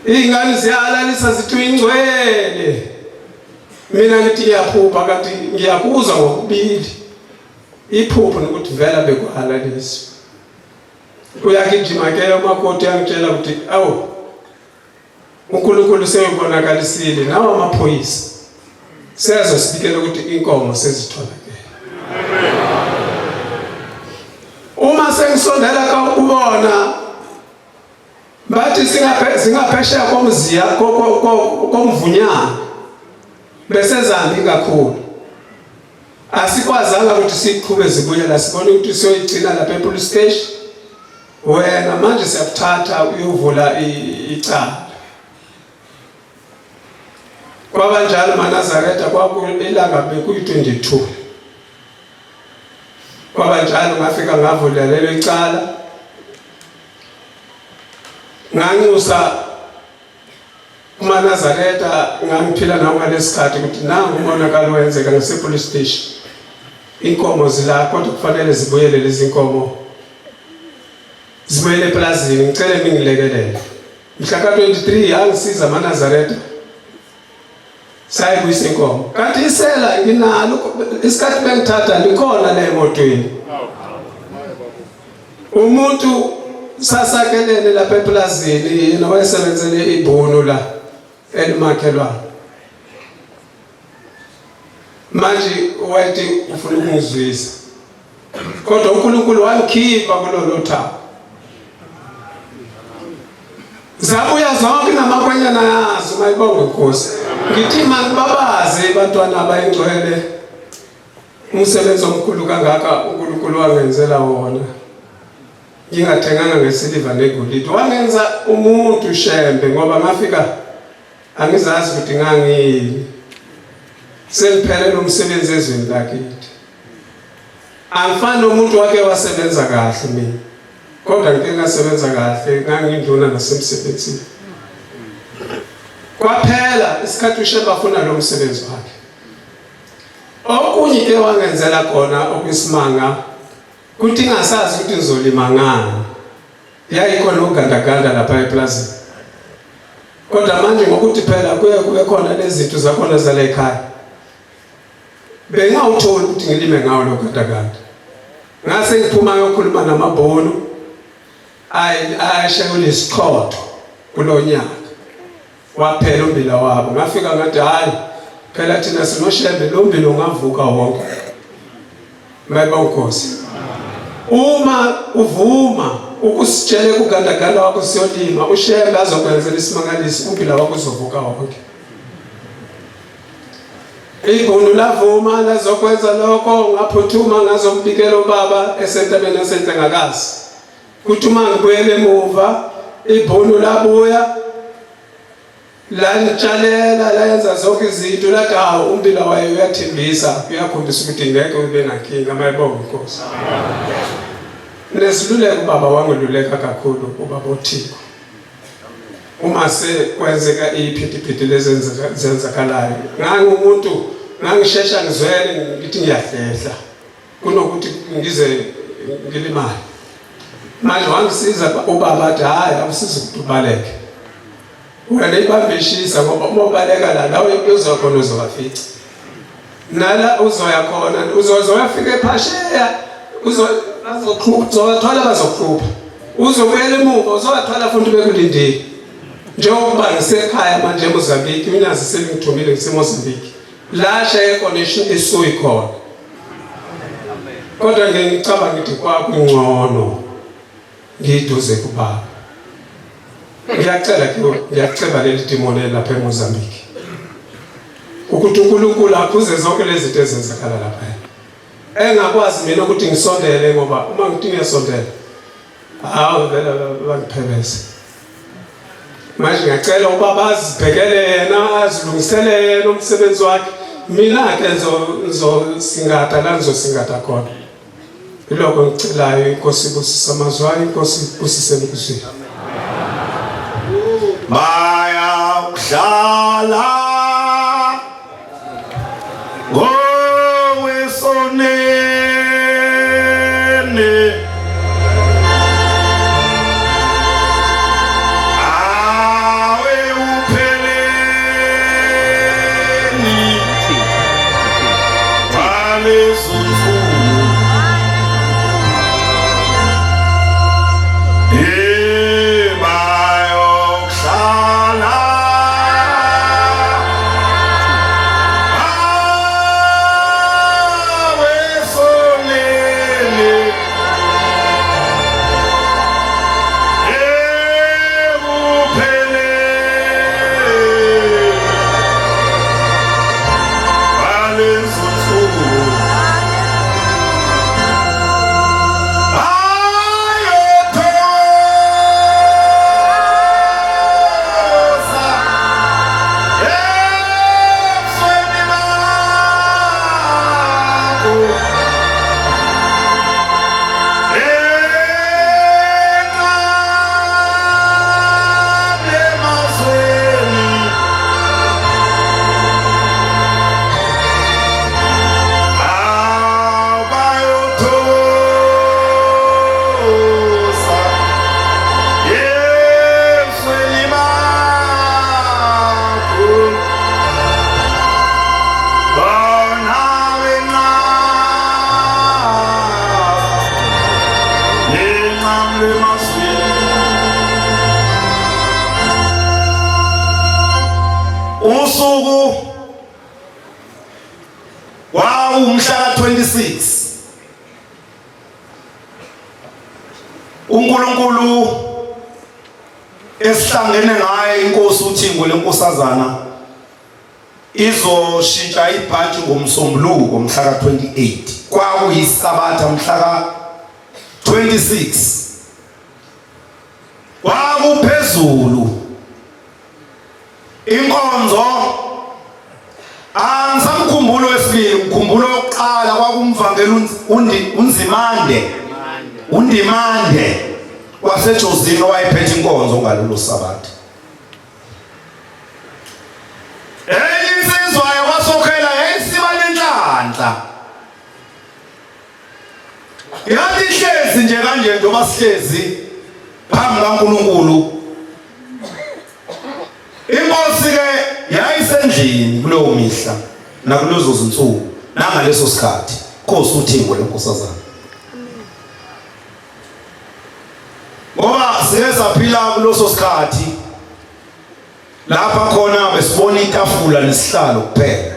Ingane ziyahalalisa zithi ingcwele. Mina ngithi ngiyaphupha kanti ngiyakuzwa ngokubili. Iphupho nokuthi vela bekuhalaliswa. Uyagijima ke umakoti yangitshela ukuthi uNkulunkulu seyibonakalisile nawo amaphoyisa. Seza sibikele ukuthi inkomo sezitholakele. Uma sengisondela ka ubona bathi singaphesheya komziya komvunyana bese zambi kakhulu asikwazanga ukuthi siqhube zibuyela sibone ukuthi siyoyigcina lapha epolice station wena manje siyakuthatha uyovula icala kwabanjalo maNazaretha kwakulanga bekuyi-22 kwabanjalo ngafika ngavula lelo icala nganxusa kumaNazaretha ngangiphila nawo ngalesikhathi ukuthi nangu umonakalo wenzeka ngasepolice station inkomo zila kodwa kufanele zibuyele lezi inkomo zibuyele eplazini ngicela ningilekelele mhla ka-23 yangisiza amaNazaretha sayibuyisa inkomo kanti isela nginalo isikhathi bengithatha likhona la emotweni umuntu sasakelene lapha eplazini yena wayesebenzele ibhono la elimakhelwane manje wathi ufuna ukungizwisa kodwa uNkulunkulu wangikhipha kulolo thaba zabuya zonke namakwanyana yazo mayibonge Nkosi ngithi mangibabaze abantwana abayingcwele umsebenzi omkhulu kangaka uNkulunkulu wangenzela wona ngingathenganga ngesiliva negolide wangenza umuntu shembe ngoba ngafika angizazi ukuthi ngangini sengiphelele umsebenzi ezweni lakithi angifani nomuntu wake wasebenza kahle mina kodwa ngike ngasebenza kahle nganginduna nasemsebenzini kwaphela isikhathi uShembe afuna lo msebenzi wakhe okunye ke wangenzela khona okuyisimanga kuthi ngasazi ukuthi ngizolima ngani yayikhona ugandaganda lapha eplazini kodwa manje ngokuthi phela kube khona lezi zinto zakhona zala ekhaya bengawutholi ukuthi ngilime ngawo lo gandaganda ngase ngiphuma yokhuluma namabhono ayashayela isiqhotho kulonyaka waphela umbila wabo ngafika ngathi hayi phela thina sinoShembe lo mbila ungavuka wonke mayibonge Nkosi uma uvuma ukusitshele kugandaganda wakho siyolima uShembe azokwenzela isimangaliso umbila wakho uzovuka wonke ibhono lavuma lazokwenza lokho ngaphuthuma ngazombikela ubaba esentabeni yaseNhlengakazi kuthi uma ngibuyele emuva ibhono labuya lanitshalela layenza zonke izinto lathi hawu umbila wayo uyathembisa uyakhombisa ukuthi ngeke ube nankinga mayibonge Nkosi nesiluleko ubaba wangiluleka kakhulu ubaba uThiko uma sekwenzeka iphithiphithi lezenzakalayo ngangumuntu ngangishesha ngizwele ngithi ngiyadlela kunokuthi ngize ngilimali manje wangisiza ubaba athi hayi awusizi ukubaleka wena ibambishisa ngoba uma ubaleka la uzokhona uzobafica nala uzoya khona uzoyafika ephasheya uzothola bazokhupha uzobuyela emuva uzowathwala futhi bekulindile njengoba ngisekhaya manje eMozambique mina sengithumile ngiseMozambique la shaya connection esuyi khona kodwa ngicabanga ukuthi kwakungcono ngiduze kubaba ngiyacela leli timone lapha eMozambique ukuthi uNkulunkulu akhuze zonke lezi zinto ezenzakala lapha engakwazi mina ukuthi ngisondele ngoba uma ngithi ngiyasondela hawu vele bangiphebeze manje ngiyacela ukuba bazibhekele yena azilungisele yena umsebenzi wakhe mina ke ngizosingatha la ngizosingatha khona iloko ngicelayo inkosi ibusise amazwi ayo inkosi ibusise nokuzwela bayakudlala ngowesonene awe upheleni walesunfu kwakumhla ka-26 uNkulunkulu esihlangene ngaye inkosi uThingwe lenkosazana izoshintsha ibhaji ngomsombuluko mhla ka-28 kwakuyisabatha mhla ka-26 kwakuphezulu inkonzo angisamkhumbulo wesibili umkhumbulo wokuqala kwakumvangela uNdimande waseJozini owayephethe inkonzo ngalolu sabatha. Insizwa yakwaSokhela yayisiba nenhlanhla yathi hlezi nje kanje njengoba sihlezi phambi kaNkulunkulu. Inkosi ke yayisendlini kuleyo mihla nakulezo zinsuku nangaleso sikhathi Nkosi uThingwe lenkosazana. Ngoba siyaphila kuleso sikhathi lapha khona besibona itafula nesihlalo kuphela.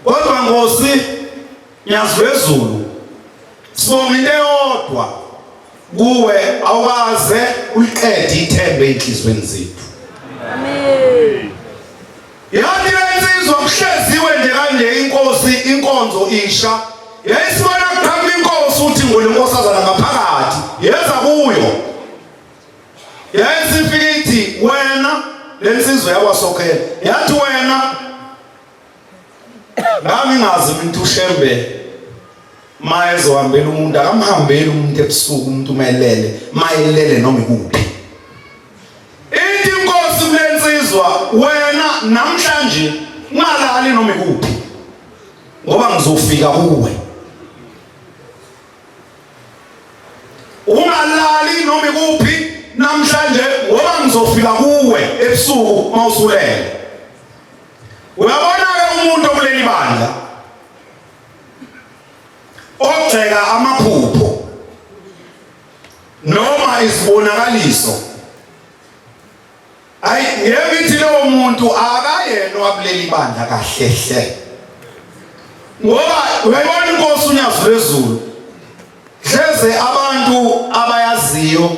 Kodwa Nkosi nyaziwezulu sibonga into eyodwa kuwe awukaze uliqede ithembe enhlizweni zethu. Amen. Yathi insizwa kuhleziwe nje kanje inkonzo isha yayisibona kuqhamuka inkosi uThingwe lenkosazana ngaphakathi yeza kuyo. Yayisifike ithi wena lensizwe yakwaSokhela yathi wena ngami ngazi umuntu uShembe mayezohambela umuntu akamhambeli umuntu ebusuku umuntu mayelele noma ikuphi. Ithi inkosi lensizwa wena namhlanje ungalali noma ikuphi ngoba ngizofika kuwe. Ungalali noma ikuphi namhlanje ngoba ngizofika kuwe ebusuku mawusulele. Uyabona ke umuntu okuleli bandla ogceka amaphupho noma isibonakaliso yebithi lowo muntu akayena wakuleli bandla kahlehle. Ngoba uyayibona inkosi uNyaziwezulu hleze abantu abayaziyo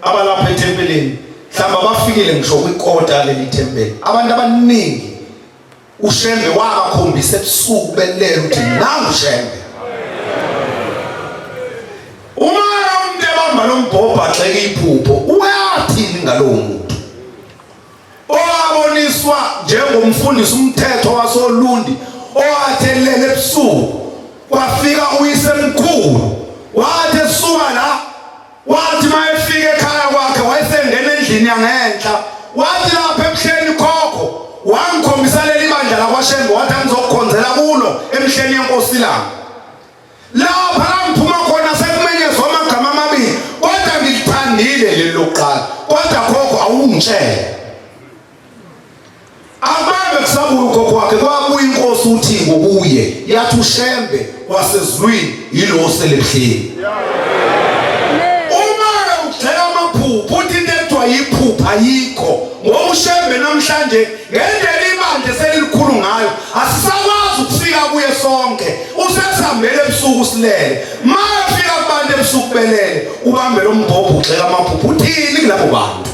abalapha ethempelini mhlamba bafikile ngisho kwikota leli thempeli abantu abaningi uShembe wakakhombisa ebusuku belela ukuthi nangu uShembe. Uma umuntu ebamba lombhobho agxeke iphupho uyathini ngalowo muntu owaboniswa njengomfundisi umthetho wasoLundi owathelele ebusuku kwafika uyisemkhulu wathi esuka la wathi mayefika ekhaya kwakhe wayesengena endlini yangenhla wathi lapha ebuhleni khokho wangikhombisa leli bandla lakwaShembe wathi angizokukhonzela kulo emhleni yenkosi lami. Lapha ngiphuma khona sekumenyezwa amagama amabili kodwa ngilithandile leli lokuqala kodwa khokho awungitshele. Ababe kusabuya ukhokho wakhe kwabuya inkosi uThingwe kuye yathi uShembe wasezulwini yilo oselebuhleni. Uma ugxeka amaphupho uthi into ekuthiwa yiphupha ayikho ngoba uShembe namhlanje ngendlela ibandla selilikhulu ngayo asisakwazi ukufika kuye sonke usesihambele ebusuku silele mayefika kubantu ebusuku belele ubambe lo mbhobho ugxeka amaphupho uthini kulabo bantu.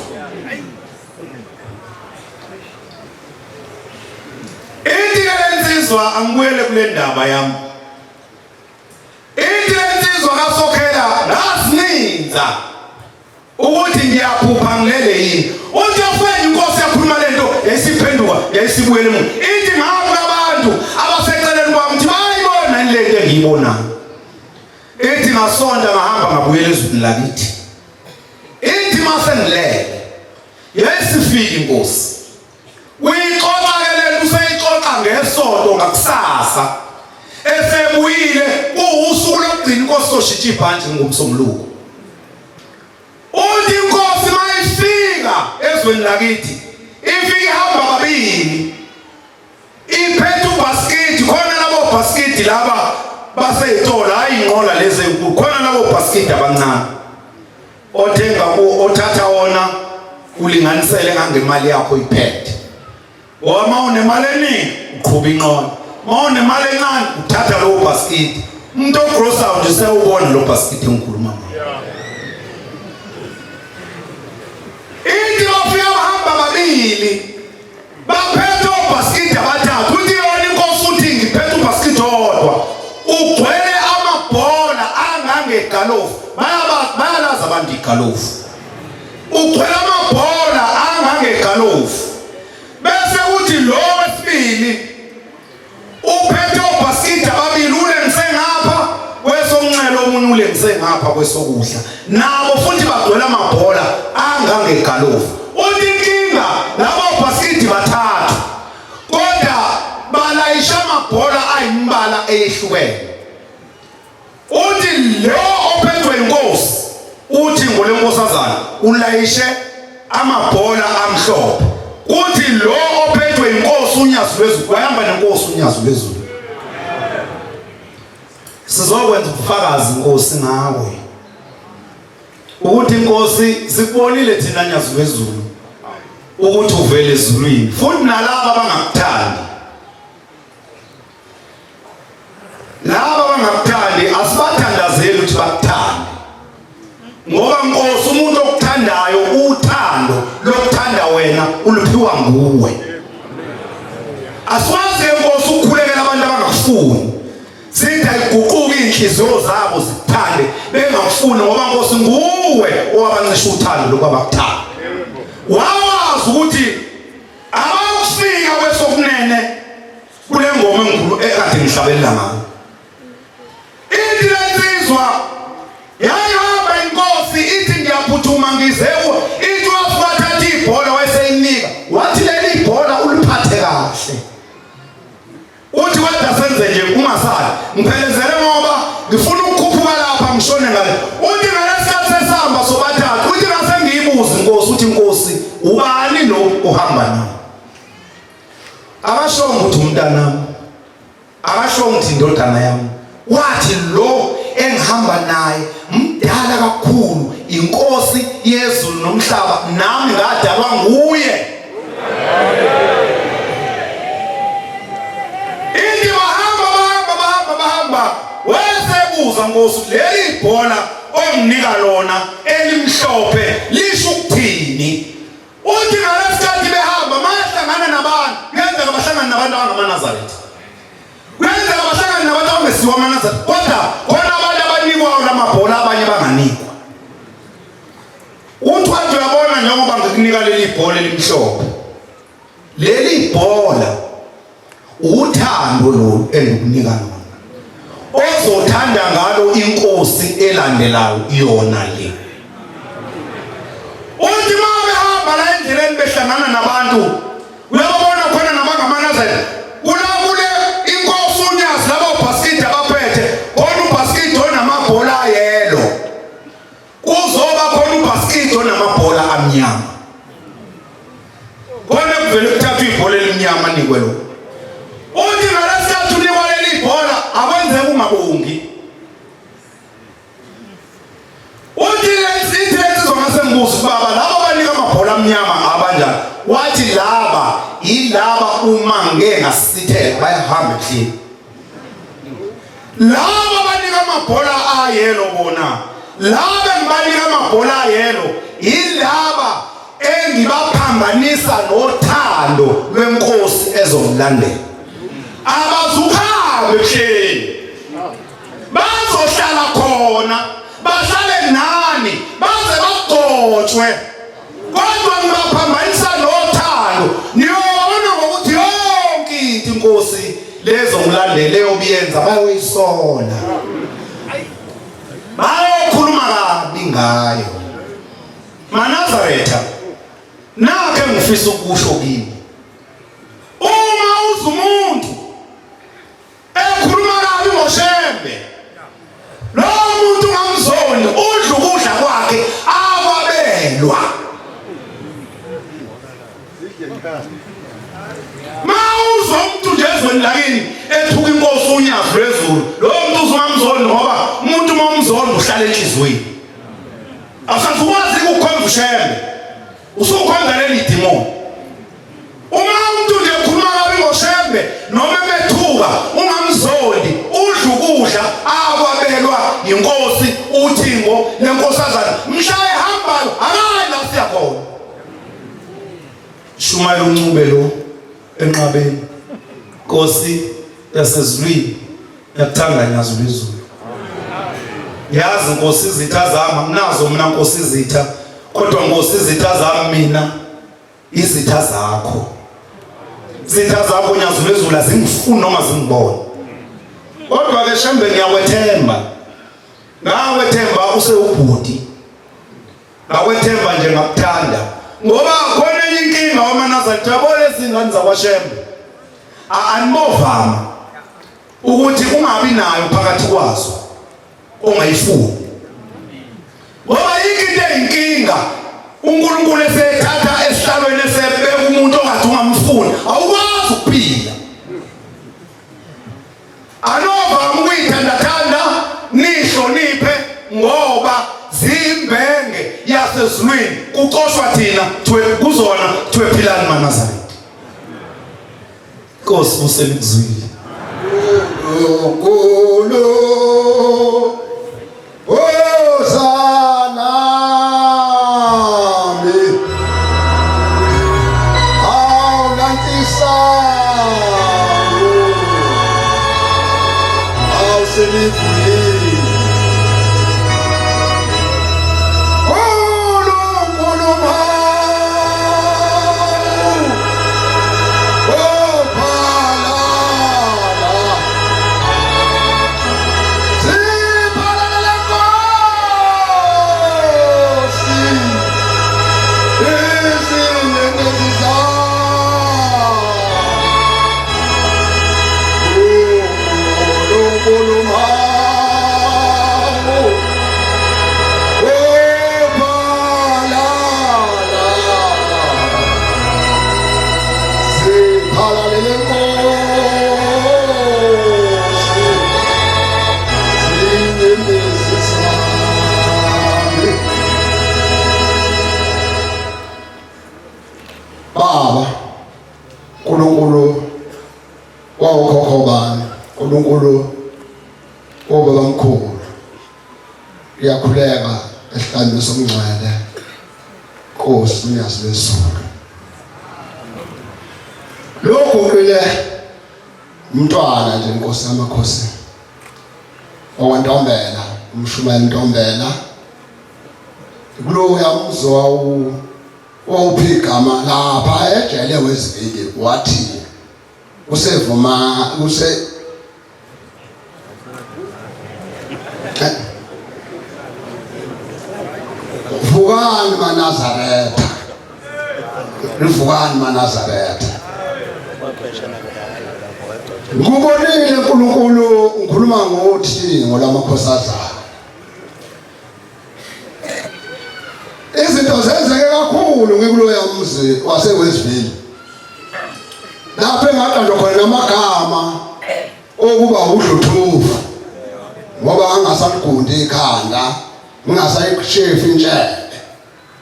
Ithi lensizwa angibuyele kule ndaba yami. Ithi lensizwa kaSokhela ngasininza ukuthi ngiyaphupha ngilele yini. Uthi afanye inkosi yakhuluma lento yayisiphenduka yayisibuyele emuva. Ithi ngabe abantu abaseceleni kwami ukuthi bayibona lento engiyibonayo. Ithi ngasonda ngahamba ngabuyela ezweni lakithi. Ithi mase ngilele yayisifika inkosi. Uyixoxa ke lento useyixoxa ngesonto ngakusasa. Esebuyile usuku lokugcina inkosi soshitsha ibhanti ngomsombuluko. Uthi inkosi mayifika ezweni lakithi ifika ihamba kabili iphethe ubasket khona labo basket laba baseyithola hayi inqola lezi enkulu khona labo basket abancane othenga othatha wona ulinganisele ngemali yakho iphethe. Uma unemali eningi uqhuba inqola uma unemali encane uthatha lo bhasikidi. Umuntu ogrosa nje sewubona lo bhasikidi engikhuluma ngayo. Ithi bafika bahamba babili. Baphethe ubhasikidi abathathu. Uthi yona inkosi uthi ngiphethe ubhasikidi odwa. Ugcwele amabhola angangegalofu. Bayalaza abantu igalofu. Ugcwele amabhola angangegalofu. Bese uthi lo wesibili uphethe ubhasikidi ababili ulengise ngapha kwesonxele omunye ulengise ngapha kwesokudla. Nabo futhi bagcwele amabhola angangegalofu. Uthi inkinga labo ubhasikidi bathathu. Kodwa balayisha amabhola ayimbala eyehlukene. Uthi lo ophethwe inkosi uthi ngolenkosazana ulayishe amabhola amhlophe. Uthi lo ophethwe inkosi unyazi lwezulu wahamba nenkosi unyazi lwezulu. Sizokwenza ubufakazi inkosi ngawe. Ukuthi inkosi sikubonile thina nyazi lwezulu ukuthi uvele ezulwini futhi nalabo abangakuthandi. Laba abangakuthandi asibathandazeli ukuthi bakuthande. Ngoba inkosi umuntu okuthandayo uthando lokuthanda wena uluphiwa nguwe. Aswazi inkosi ukukhulekela abantu abangakufuni. Sithi ayiguquke inhliziyo zabo zikuthande bengakufuni ngoba inkosi nguwe owabancisha uthando lokwabakuthanda. Wawazi ukuthi abakufika kwesokunene kule ngoma enkulu ekade ngihlabelela ngayo. Ithi lensizwa yayihamba inkosi ithi ngiyaphuthuma ngizewe. Ithi wafathatha ibhola wayeseyinika wathi leli bhola uliphathe kahle. Uthi wada senze nje ungasali ngiphelezele ngoba ngifuna ukukhuphuka lapha ngishone ngale. Uthi ngalesikhathi sesihamba sobathathu uthi ngase ngiyibuza inkosi uthi inkosi ubani lo uhamba naye? Akashongo ukuthi umntanami, akashongo ukuthi indodana yami. Wathi lo engihamba naye mdala kakhulu, inkosi yezulu nomhlaba, nami ngadalwa nguye. Ithi bahamba wesebuza inkosi leli bhola onginika lona elimhlophe lisho ukuthini? Uthi ngalesikhathi behamba mahlangana nabantu ngenzeka bahlangana nabantu abangamaNazaretha. Ngenzeka bahlangana nabantu abangesiwa amaNazaretha. Kodwa khona abantu abanikwayo lamabhola abanye banganikwa. Uthi wathi uyabona njengoba ngikunika leli bhola elimhlophe. Leli bhola uthando lo endikunika lona. Ozothanda ngalo inkosi elandelayo iyona le. Uthi mahamba la endleleni behlangana nabantu uyabona khona nabangamaNazaretha kule inkosi unyazi labo bhasikidi abaphethe khona ubhasikidi onamabhola ayelo kuzoba khona ubhasikidi onamabhola amnyama. Khona kuvele kuthathwa ibhola elimnyama nikwe lo. Uthi ngalesikhathi unikwa leli bhola akwenzeka ungabongi. Uthi lensizwa ngasembuso baba laba banika amabhola amnyama abanjani? Wathi laba ilaba uma ngeke ngasithela bayahamba ehleni. Laba banika amabhola ayelo bona. Laba engibanika amabhola ayelo ilaba engibaphambanisa nothando lwenkosi ezomlandela. Abazuhambe ehleni. Bazohlala khona. Bahlale nani baze bagcotshwe. Kodwa ngibaphambanisa nothando. Niyona ngokuthi yonke into inkosi lezo ngilandele yobiyenza bayoyisola. Bayokhuluma kabi ngayo. maNazaretha nakhe ngifisa ukusho kini. Uma uzumuntu ekhuluma kabi ngoShembe lo muntu ngamzoni udla ukudla kwakhe akwabelwa. Mawuzo umuntu nje ezweni lakini ethuka inkosi unyazi lwezulu lo muntu uzungamzoni ngoba umuntu momzoni uhlala enhlizweni. Asakwazi ukukhomba uShembe usukhomba leli demon. Uma umuntu nje ekhuluma kabi ngoShembe noma emethuka ungamzoni udla ukudla amehla akwabelwa inkosi uThingo nenkosazana mshaye hambayo akayi la siya khona Shumayela uNcube lo enqabeni Nkosi yasezulwini yakuthanda nyazulu izulu yazi Nkosi izitha zami anginazo mina Nkosi izitha kodwa Nkosi izitha zami mina izitha zakho izitha zakho nyazulu izulu azingifuni noma zingibone kodwa ke Shembe ngiyakwethemba ngawethemba usewubhudi ngawethemba nje ngakuthanda ngoba khona enye inkinga wamanazari jabole izingane zakwaShembe anibovama ukuthi kungabi nayo phakathi kwazo ongayifuni ngoba into eyinkinga uNkulunkulu esethatha esihlalweni esebeka umuntu ongathi ungamfuni awukwazi ukuphila anovama ukuyithandathanda nihloniphe ngoba zimbenge yasezulwini kucoshwa thina kuzona philani maNazaretha Nkosi uselikuzwile Nkulu Hosanna mi awuntisa awuselivuli Baba Nkulunkulu wawokhokho bami Nkulunkulu obaba mkhulu iyakhuleka esihlanje somngcwele Nkosi uyasizulu lokho kule umntwana nje Nkosi yamakhosi owantombela umshumayeli Ntombela kulo yamuzwa wawuphigama lapha ejele wezivili wathi usevuma vukani maNazaretha rivukani maNazaretha ngubonile uNkulunkulu ngikhuluma ngothi ngolamakhosazana izinto zenzeke kakhulu ngikuloya umzi waseWestville lapho engaqanjwa khona namagama okuba uDluthuva ngoba angasaqondi ikhanda ngingasayishefi intshebe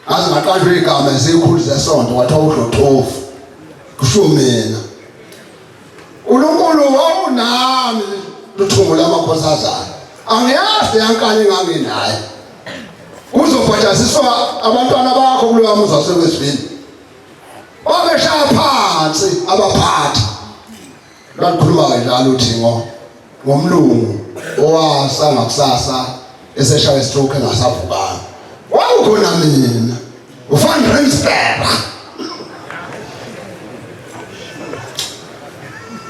azingaqanjwa igama ezikhulu zesonto kwathiwa uDluthuva kusho mina uNkulunkulu wawunami luthungo lamakhosazana angiyazi yankani nganginaye uzobhajasiswa abantwana bakho kuloya muzi waseWestville wabeshaya phansi abaphathi bakhuluma njalo uThingo ngomlungu owasanga kusasa eseshaya stroke engasavukanga wawukhona mina uFan Rensburg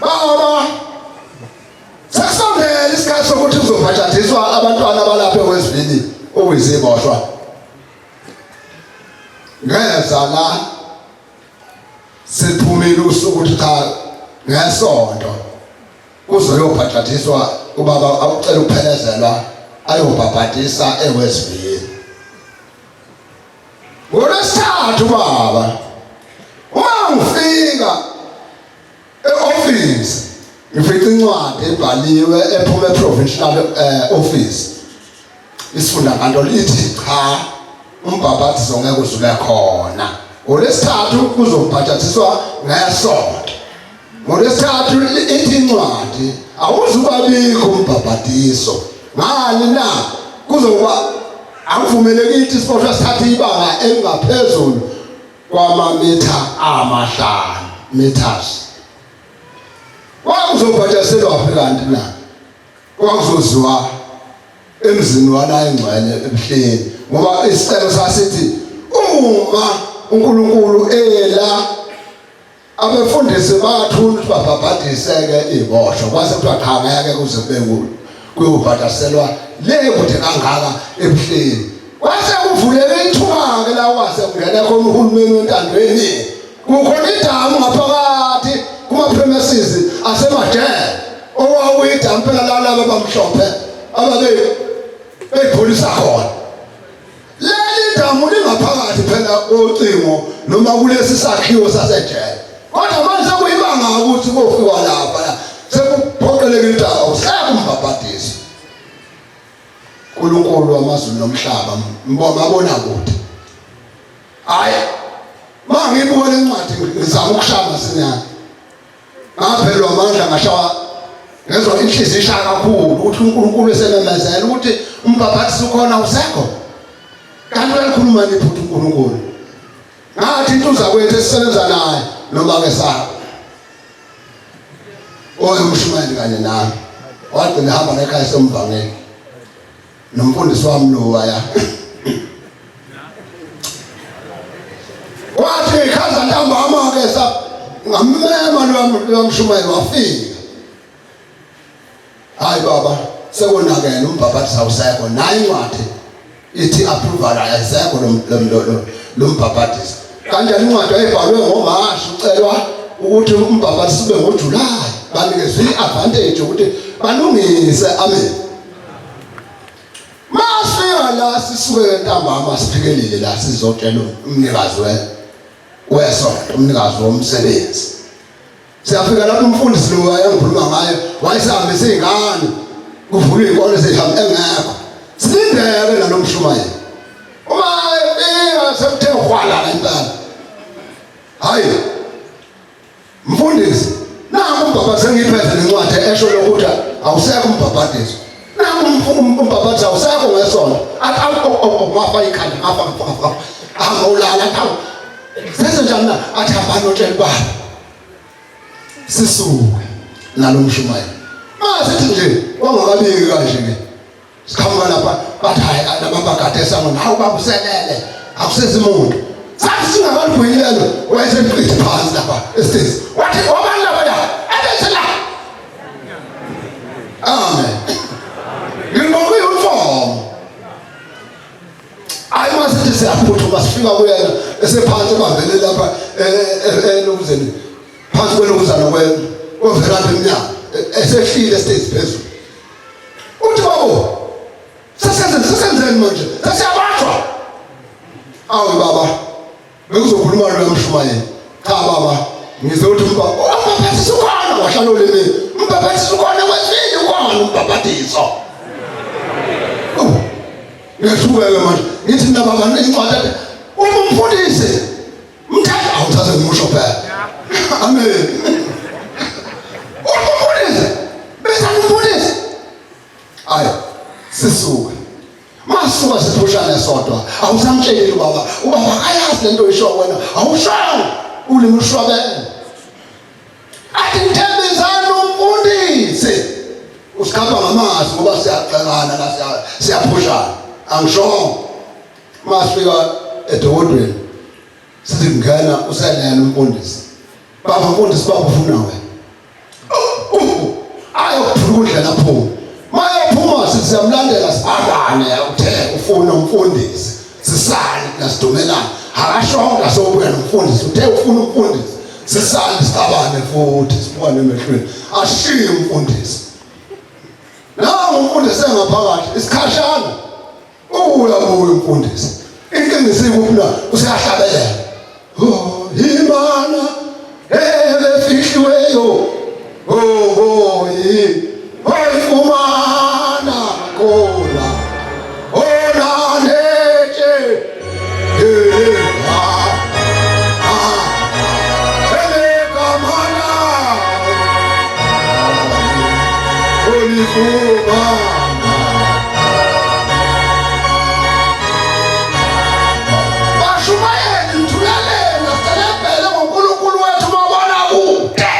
baba sasondela isikhathi sokuthi uzobhajasiswa abantwana balapha eWestville oweziboshwa ngeza la siphumile usuku cha ngesonto kuzoyobhajathiswa ubaba akucela ukuphelezelwa ayobhabhatisa eWestville ngolesithathu baba uma ngifika e-office ngifica incwadi ebhaliwe ephuma e-provincial office isifunda kanto lithi cha umbhabhathiso ngeke uzule khona ngolesithathu kuzobhajathiswa ngesonto ngolesithathu ithi incwadi awuzubabikho umbhabhadiso. Ngani na kuzoba akuvumelekile isipohlwa sithatha ibanga engaphezulu kwamamitha 5 meters. Kwakuzobhajaselwa phi kanti na? Kwakuzoziwa emzini wala engcwele ebuhleni ngoba isicelo sasithi uma uNkulunkulu ela abefundisi bathula ukuthi babhabhadiseke iboshwa kwase kuthiwa cha ngeke kuze kube kuyobhadaselwa le kude kangaka ebuhleni. Kwase kuvuleke ithuba-ke la kwase kungena khona uhulumeni wentandweni. Kukhona idamu ngaphakathi kuma-premises asemajele owawuyidamu phela lalaba bamhlophe ababeyipholisa khona. Leli damu lingaphakathi phela kocingo noma kulesi sakhiwo sasejele. Kodwa manje sekuyibanga ukuthi kofikwa lapha sekuphoqelekile ukuthi awusekho umbhabhadisi. uNkulunkulu wamazulu nomhlaba mabona kude. Hayi mangibuka lencwadi ngizama ukushaya masinyane. Ngaphelwa amandla ngashawa ngezwa inhliziyo ishaya kakhulu ukuthi uNkulunkulu esememezela ukuthi umbhabhadisi ukhona usekho. Kanti uyakhuluma niphuthu uNkulunkulu. Ngathi intuza kwethu esisebenza naye noma ke sabo. Umshumayeli kanye nami. Wathi ngihamba nekhaya somvangeli. Nomfundisi wami lo waya. Wathi ikhaza ntambama ke ngamema lo mshumayeli wafika. Hayi baba sekonakela umbhabhadisi awusekho nayi incwadi ithi approval ayisekho lo mbhabhadisi. Kanjani incwadi ayibhalwe ngoMashi ucelwa ukuthi umbhabhadisi ube ngoJulayi banikezwe iadvantage ukuthi balungise amen. Masifika la sisuke ntambama siphikelile la sizotshela umnikazi wesonto umnikazi womsebenzi. Siyafika lapho umfundisi lo wayengikhuluma ngayo wayesihambisa izingane kuvula izikole zihamba engekho. Silindele nalomshumayeli. Uma sekuthe kwala ngempela. Hayi. Mfundisi, nangu umbhabhadisi engiphethe lencwadi esho lokuthi awusekho umbhabhadisi. Nangu umbhabhadisi awusekho ngesonto. Ngafa ikhanda ngafa. Angolala phawu. Sese njani na athi hamba notshela baba. Sisuke nalomshumayeli. Masithi nje wangakabiki kanje ke. Sikhamba lapha bathi hayi lababagade sango nawu babuselele akusezimuntu. Sathi singakalibuyilelo wayeseqithe phansi lapha esitezi. Wathi obani lapha la? Ebese la. Amen. Ngibonga uniform. Ayi masithi siyaphuthuma sifika kuyena esephansi bambele lapha elokuzeni. Phansi kwelokuzana kweveranda emnyango esehlile esitezi phezulu. Uthi babo sasenzeni manje sasiyabanjwa. Awu baba bekuzokhuluma lo mshumayeli. Cha baba ngizothi umbhabhadisi ukhona wahlala olemini. Umbhabhadisi ukhona wesini ukhona umbhabhadiso. Ngiyashukela manje ngithi mina baba incwadi umfundisi mthatha awuthathe umusho phela. Amen. Umfundisi bese umfundisi. Ayi sisuke masuka siphushana sodwa awusamtsheli baba ayazi lento oyisho wena awushawo ulimi ushwabene athi ngithembezana umfundisi usikhamba ngamazwi ngoba siyaxekana la siyaphushana angisho masifika edokodweni sithi ngena uselela umfundisi baba umfundisi baba ufuna wena ayophula lapho mayaphuma siyamlandela sibangane uthe ufuna umfundisi sisali nasidumelana akashonga sobuya nomfundisi uthe ufuna umfundisi sisali sikabane futhi sibone emehlweni ashiye umfundisi nawo umfundisi engaphakathi isikhashana uyabuya umfundisi inkinga isikuphi useyahlabelela imana ebefihliweyo oyifumana khona onaneje elekamana Bashumayeli mthulaleni aselebhele ngoNkulunkulu wethu mabona kude.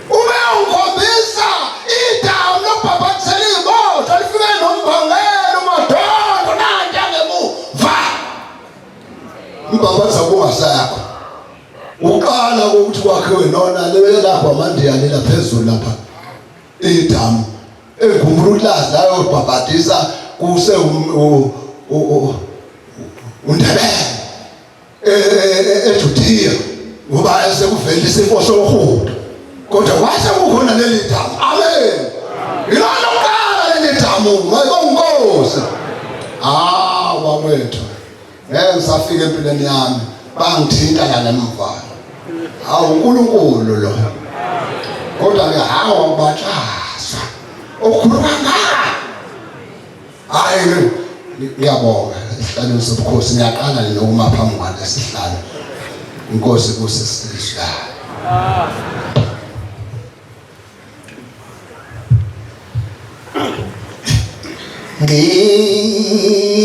Ube ungikhombisa idawu lobhabhathela imoto lifike nombangela umadondo nanti angemuva. Mbabhatha kungasakho. Uqala ukuthi kwakhiwe nona lebele lapha amandiya lela phezulu lapha. Idamu engumrulazi la yobhabhathisa kuse uNdebele eJudiya ngoba esekuvela isifo sohudo kodwa kwase kukhona leli damu. Amen. Ilona uqala leli damu ngayinkosi. Wawethu ngeke safika empilweni yami bangithinta la nemva. uNkulunkulu lo. Kodwa ke hawa ubaxasa okhuluma ngaka. Hayi ngiyabonga isihlalo sobukhosi ngiyaqala nokuma phambi kwale sihlalo. Inkosi kusisihlalo. Ngiyeza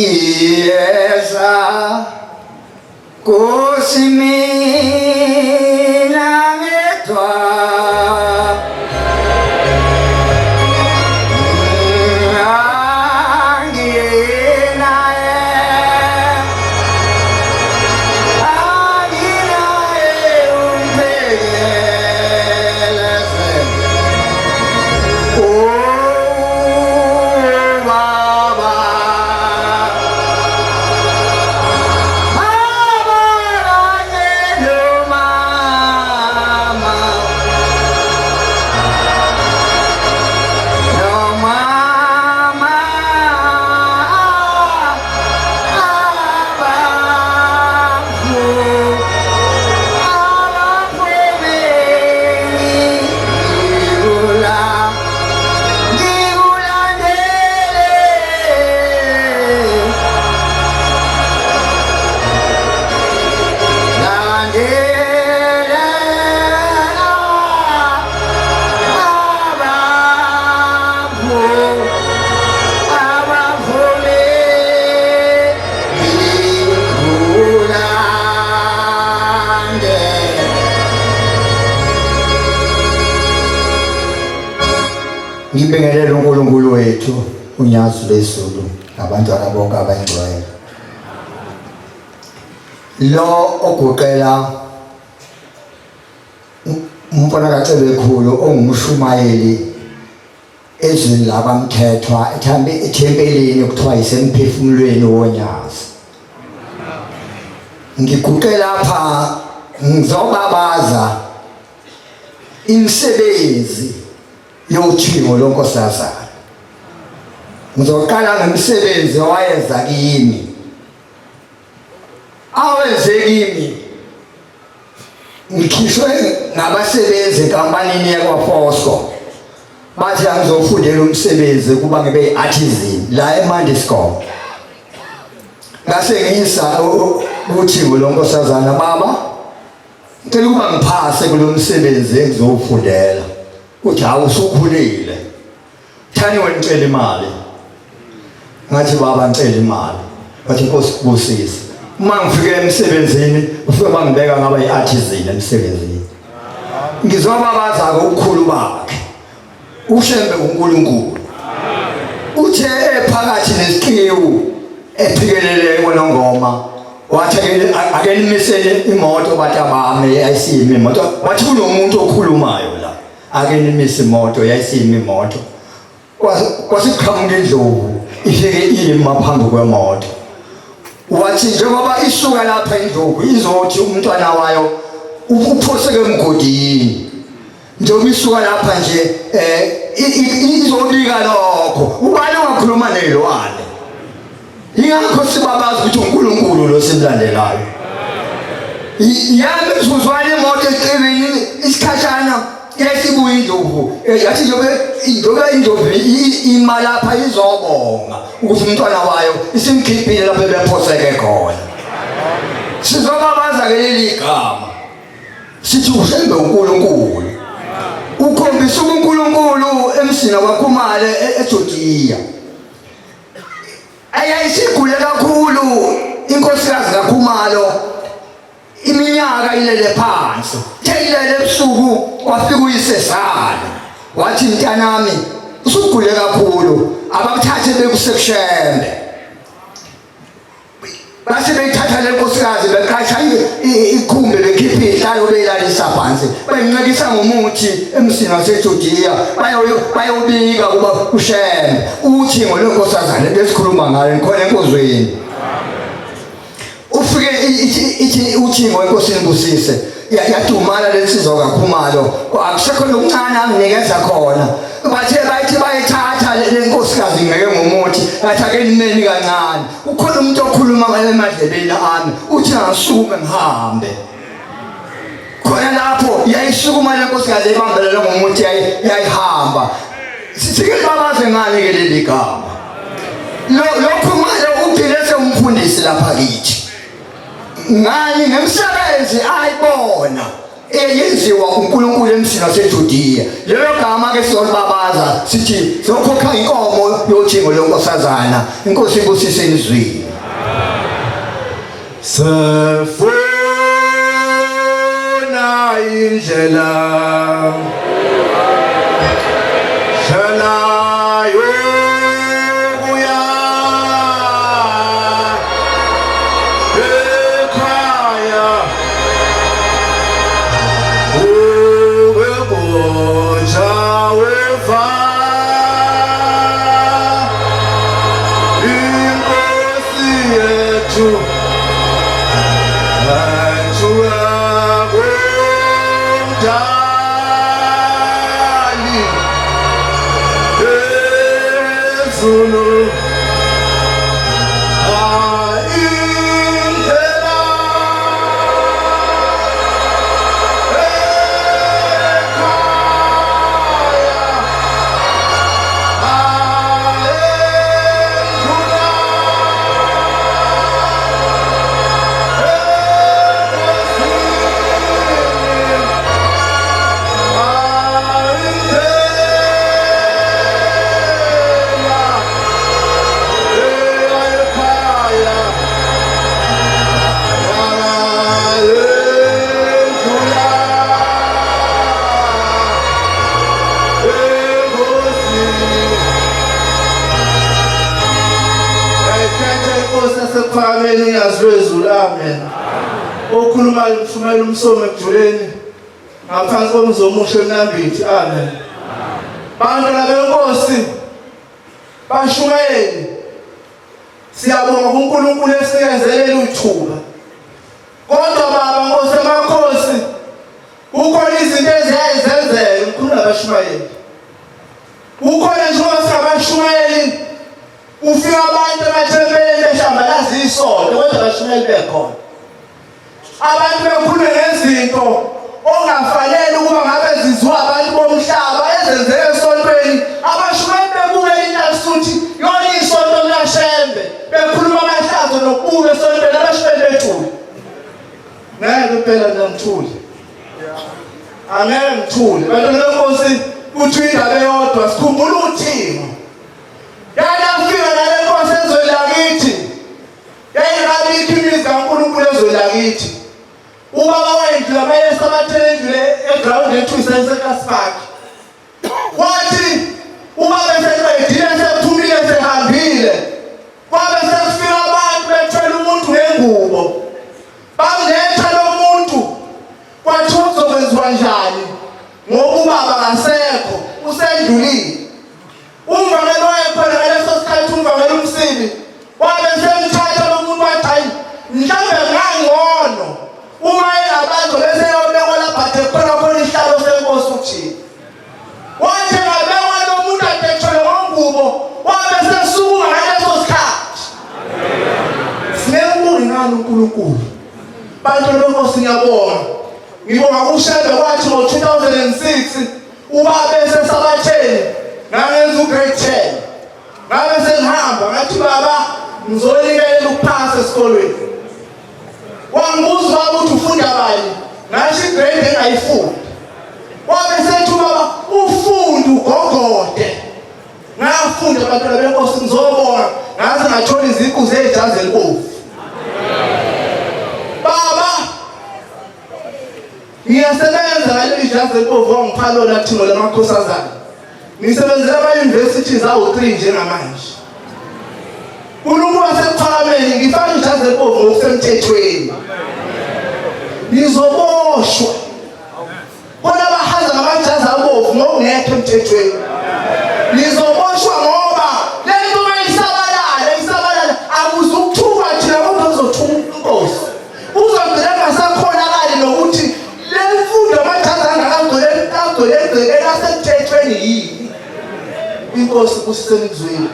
Nkosi mina ngedwa ngibingelela uNkulunkulu wethu unyazi lezulu nabantwana bonke abangcwele. Lo ogoqela umfana kaCebekhulu ongumshumayeli ezweni labaMthethwa ethempelini okuthiwa yisemphefumulweni wonyazi. Ngiguqe lapha ngizobabaza imisebenzi yothimo lonkosazana. Ngizoqala ngomsebenzi owayenza kimi. Awenze kimi ngikhishwe ngabasebenzi enkampanini yakwaFosco. Bathi angizofundela umsebenzi kuba ngibe artisan la eMandiscom. Ngase ngiyisa uthimo lonkosazana baba. Ngicela ukuba ngiphase kulomsebenzi engizofundela. Uthi awusukhulile. Thani wena ngicela imali. Ngathi baba ngicela imali. Bathi Nkosi kubusise. Uma ngifike emsebenzini ufike bangibeka ngaba yiartisan emsebenzini. Ngizobabaza ukukhulu bakhe. Ushembe uNkulunkulu. Uthe ephakathi nesiqiwu ephikelele konongoma. Wathi akenimisele imoto batabame yayisimi imoto. Wathi kunomuntu okhulumayo la. Akenimise imoto yayisimi imoto. Kwasiqhamuka indlovu ifike ima phambi kwemoto. Wathi njengoba isuka lapha indlovu izothi umntwana wayo uphoseke emgodini. Njengoba isuka lapha nje izobika lokho. Ubani wakhuluma nelwane. Ingakho sibabazi ukuthi uNkulunkulu lo simlandelayo. Yami sizuzwana imoto ecebeni isikhashana yesibuya indlovu. Yathi njengoba indlovu ima lapha izobonga ukuthi umntwana wayo isimkhiphile lapha bephoseke khona. Sizobabaza ke leli gama. Sithi ushembe uNkulunkulu. ukhombisa uNkulunkulu emsini waKhumalo eJudiya. Ayisigule kakhulu inkosikazi kaKhumalo iminyaka ilele phansi. Theyilele ebusuku kwafika uyisezana. Wathi mntanami usugule kakhulu abakuthathe bekuseKushembe. Base beyithatha le nkosikazi beqasha ikhumbe bekhipha ihlalo beyilalisa phansi. Bayincekisa ngomuthi emsini waseJudiya bayobika kuba Kushembe. Uthi ngolonkosazana besikhuluma ngayo khona enkozweni. Ufike ithi uthingo wenkosini Busise yadumala lesizwe kaKhumalo akusekho nokuncane anginikeza khona bathi bayithatha le nkosikazi ngeke ngomuthi bathi ake nimeni kancane ukhona umuntu okhuluma emadlebeni ami uthi angisukume ngihambe khona lapho yayisukuma le nkosikazi ebambelele ngomuthi yayihamba sike babaze ngani ke leli gama lo Khumalo uphile semfundisi lapha kithi ngani nemsebenzi ayibona eyenziwa uNkulunkulu emsini waseJudiya. Leyo gama ke siyolibabaza sithi sokhokha inkomo yothingo lonkosazana inkosi ibusise izwi. Sefuna indlela Amen yazwezulu amen. Okhuluma umshumayeli umsomo ekujuleni ngaphansi komzomusho eNambithi amen. Bantwana benkosi bashumayeli siyabonga uNkulunkulu esiyenzelele uthuba. Kodwa baba Nkosi emakhosi ukhona izinto eziyayizenzela ukhuluma abashumayeli. Ukhona nje abashumayeli ufika abantu emathempelini beshambalaza isonto kodwa abashumayeli bekhona. Abantu bekhuluma ngezinto ongafanele ukuba ngabe zizwa abantu bomhlaba ezenzeke esontweni. Abashumayeli bebuke inasuthi yona isonto likaShembe bekhuluma amahlazo nokubuka esontweni abashumayeli bethule. Ngeke phela ngithule. Angeke ngithule. Bantwana benkosi uthi indaba eyodwa sikhumbula uThixo. Yayafika nale nkosi ezweni lakithi. Yayingabikho imizi kaNkulunkulu ezweni lakithi. Ubaba wendlu abayesa abathelendlule eground ethu iseKaspark. Wathi ubaba eseqedile sephumile sehambile. Kwabe sekufika abantu bethwele umuntu ngengubo. Bamletha lo muntu. Kwathi uzokwenziwa njani? Ngoba ubaba akasekho, usendlulile. Umvangelo wayekhona ngaleso sikhathi umvangelo umsibi. Wabe semthatha lo muntu wathi hayi mhlawumbe ngangcono. Uma abantu bese yobekwa lapha khona isihlalo senkosi uthini. Wathi ngabekwa lo muntu athethwe ngomgubo wabe sesukuma ngaleso sikhathi. Sinembuli ngalo uNkulunkulu. Bantu benkosi ngiyabonga. Ngibonga kuShembe kwathi ngo-2006 ubaba esesabatheni ngangenza ugrade 10. Ngabe sengihamba ngathi baba ngizonikela ukuphasa esikolweni. Wangibuza baba uthi ufunda bani? Ngasho igrade engayifunda. wabe sethi baba ufunda ugogode ngafunda abantwana benkosi ngizobona ngaze ngathola iziqu zejazi elibovu baba ngiyasebenza ngale ijazi elibovu wangiphalo lathino lamakhosazana ngisebenzela ama-universities awu-3 njengamanje uNkulunkulu wasephakameni ngifake ijazi elibovu ngokusemthethweni nizoboshwa bona bahaza ngamajazi abovu ngokungekho emthethweni nizoboshwa ngoba lento mayisabalala akuzukuthuka thina kodwa uzothuka inkosi uzogcina ngasakhonakali nokuthi le mfundo amajazi angakagcwele egcekela semthethweni yini inkosi kusisemzweni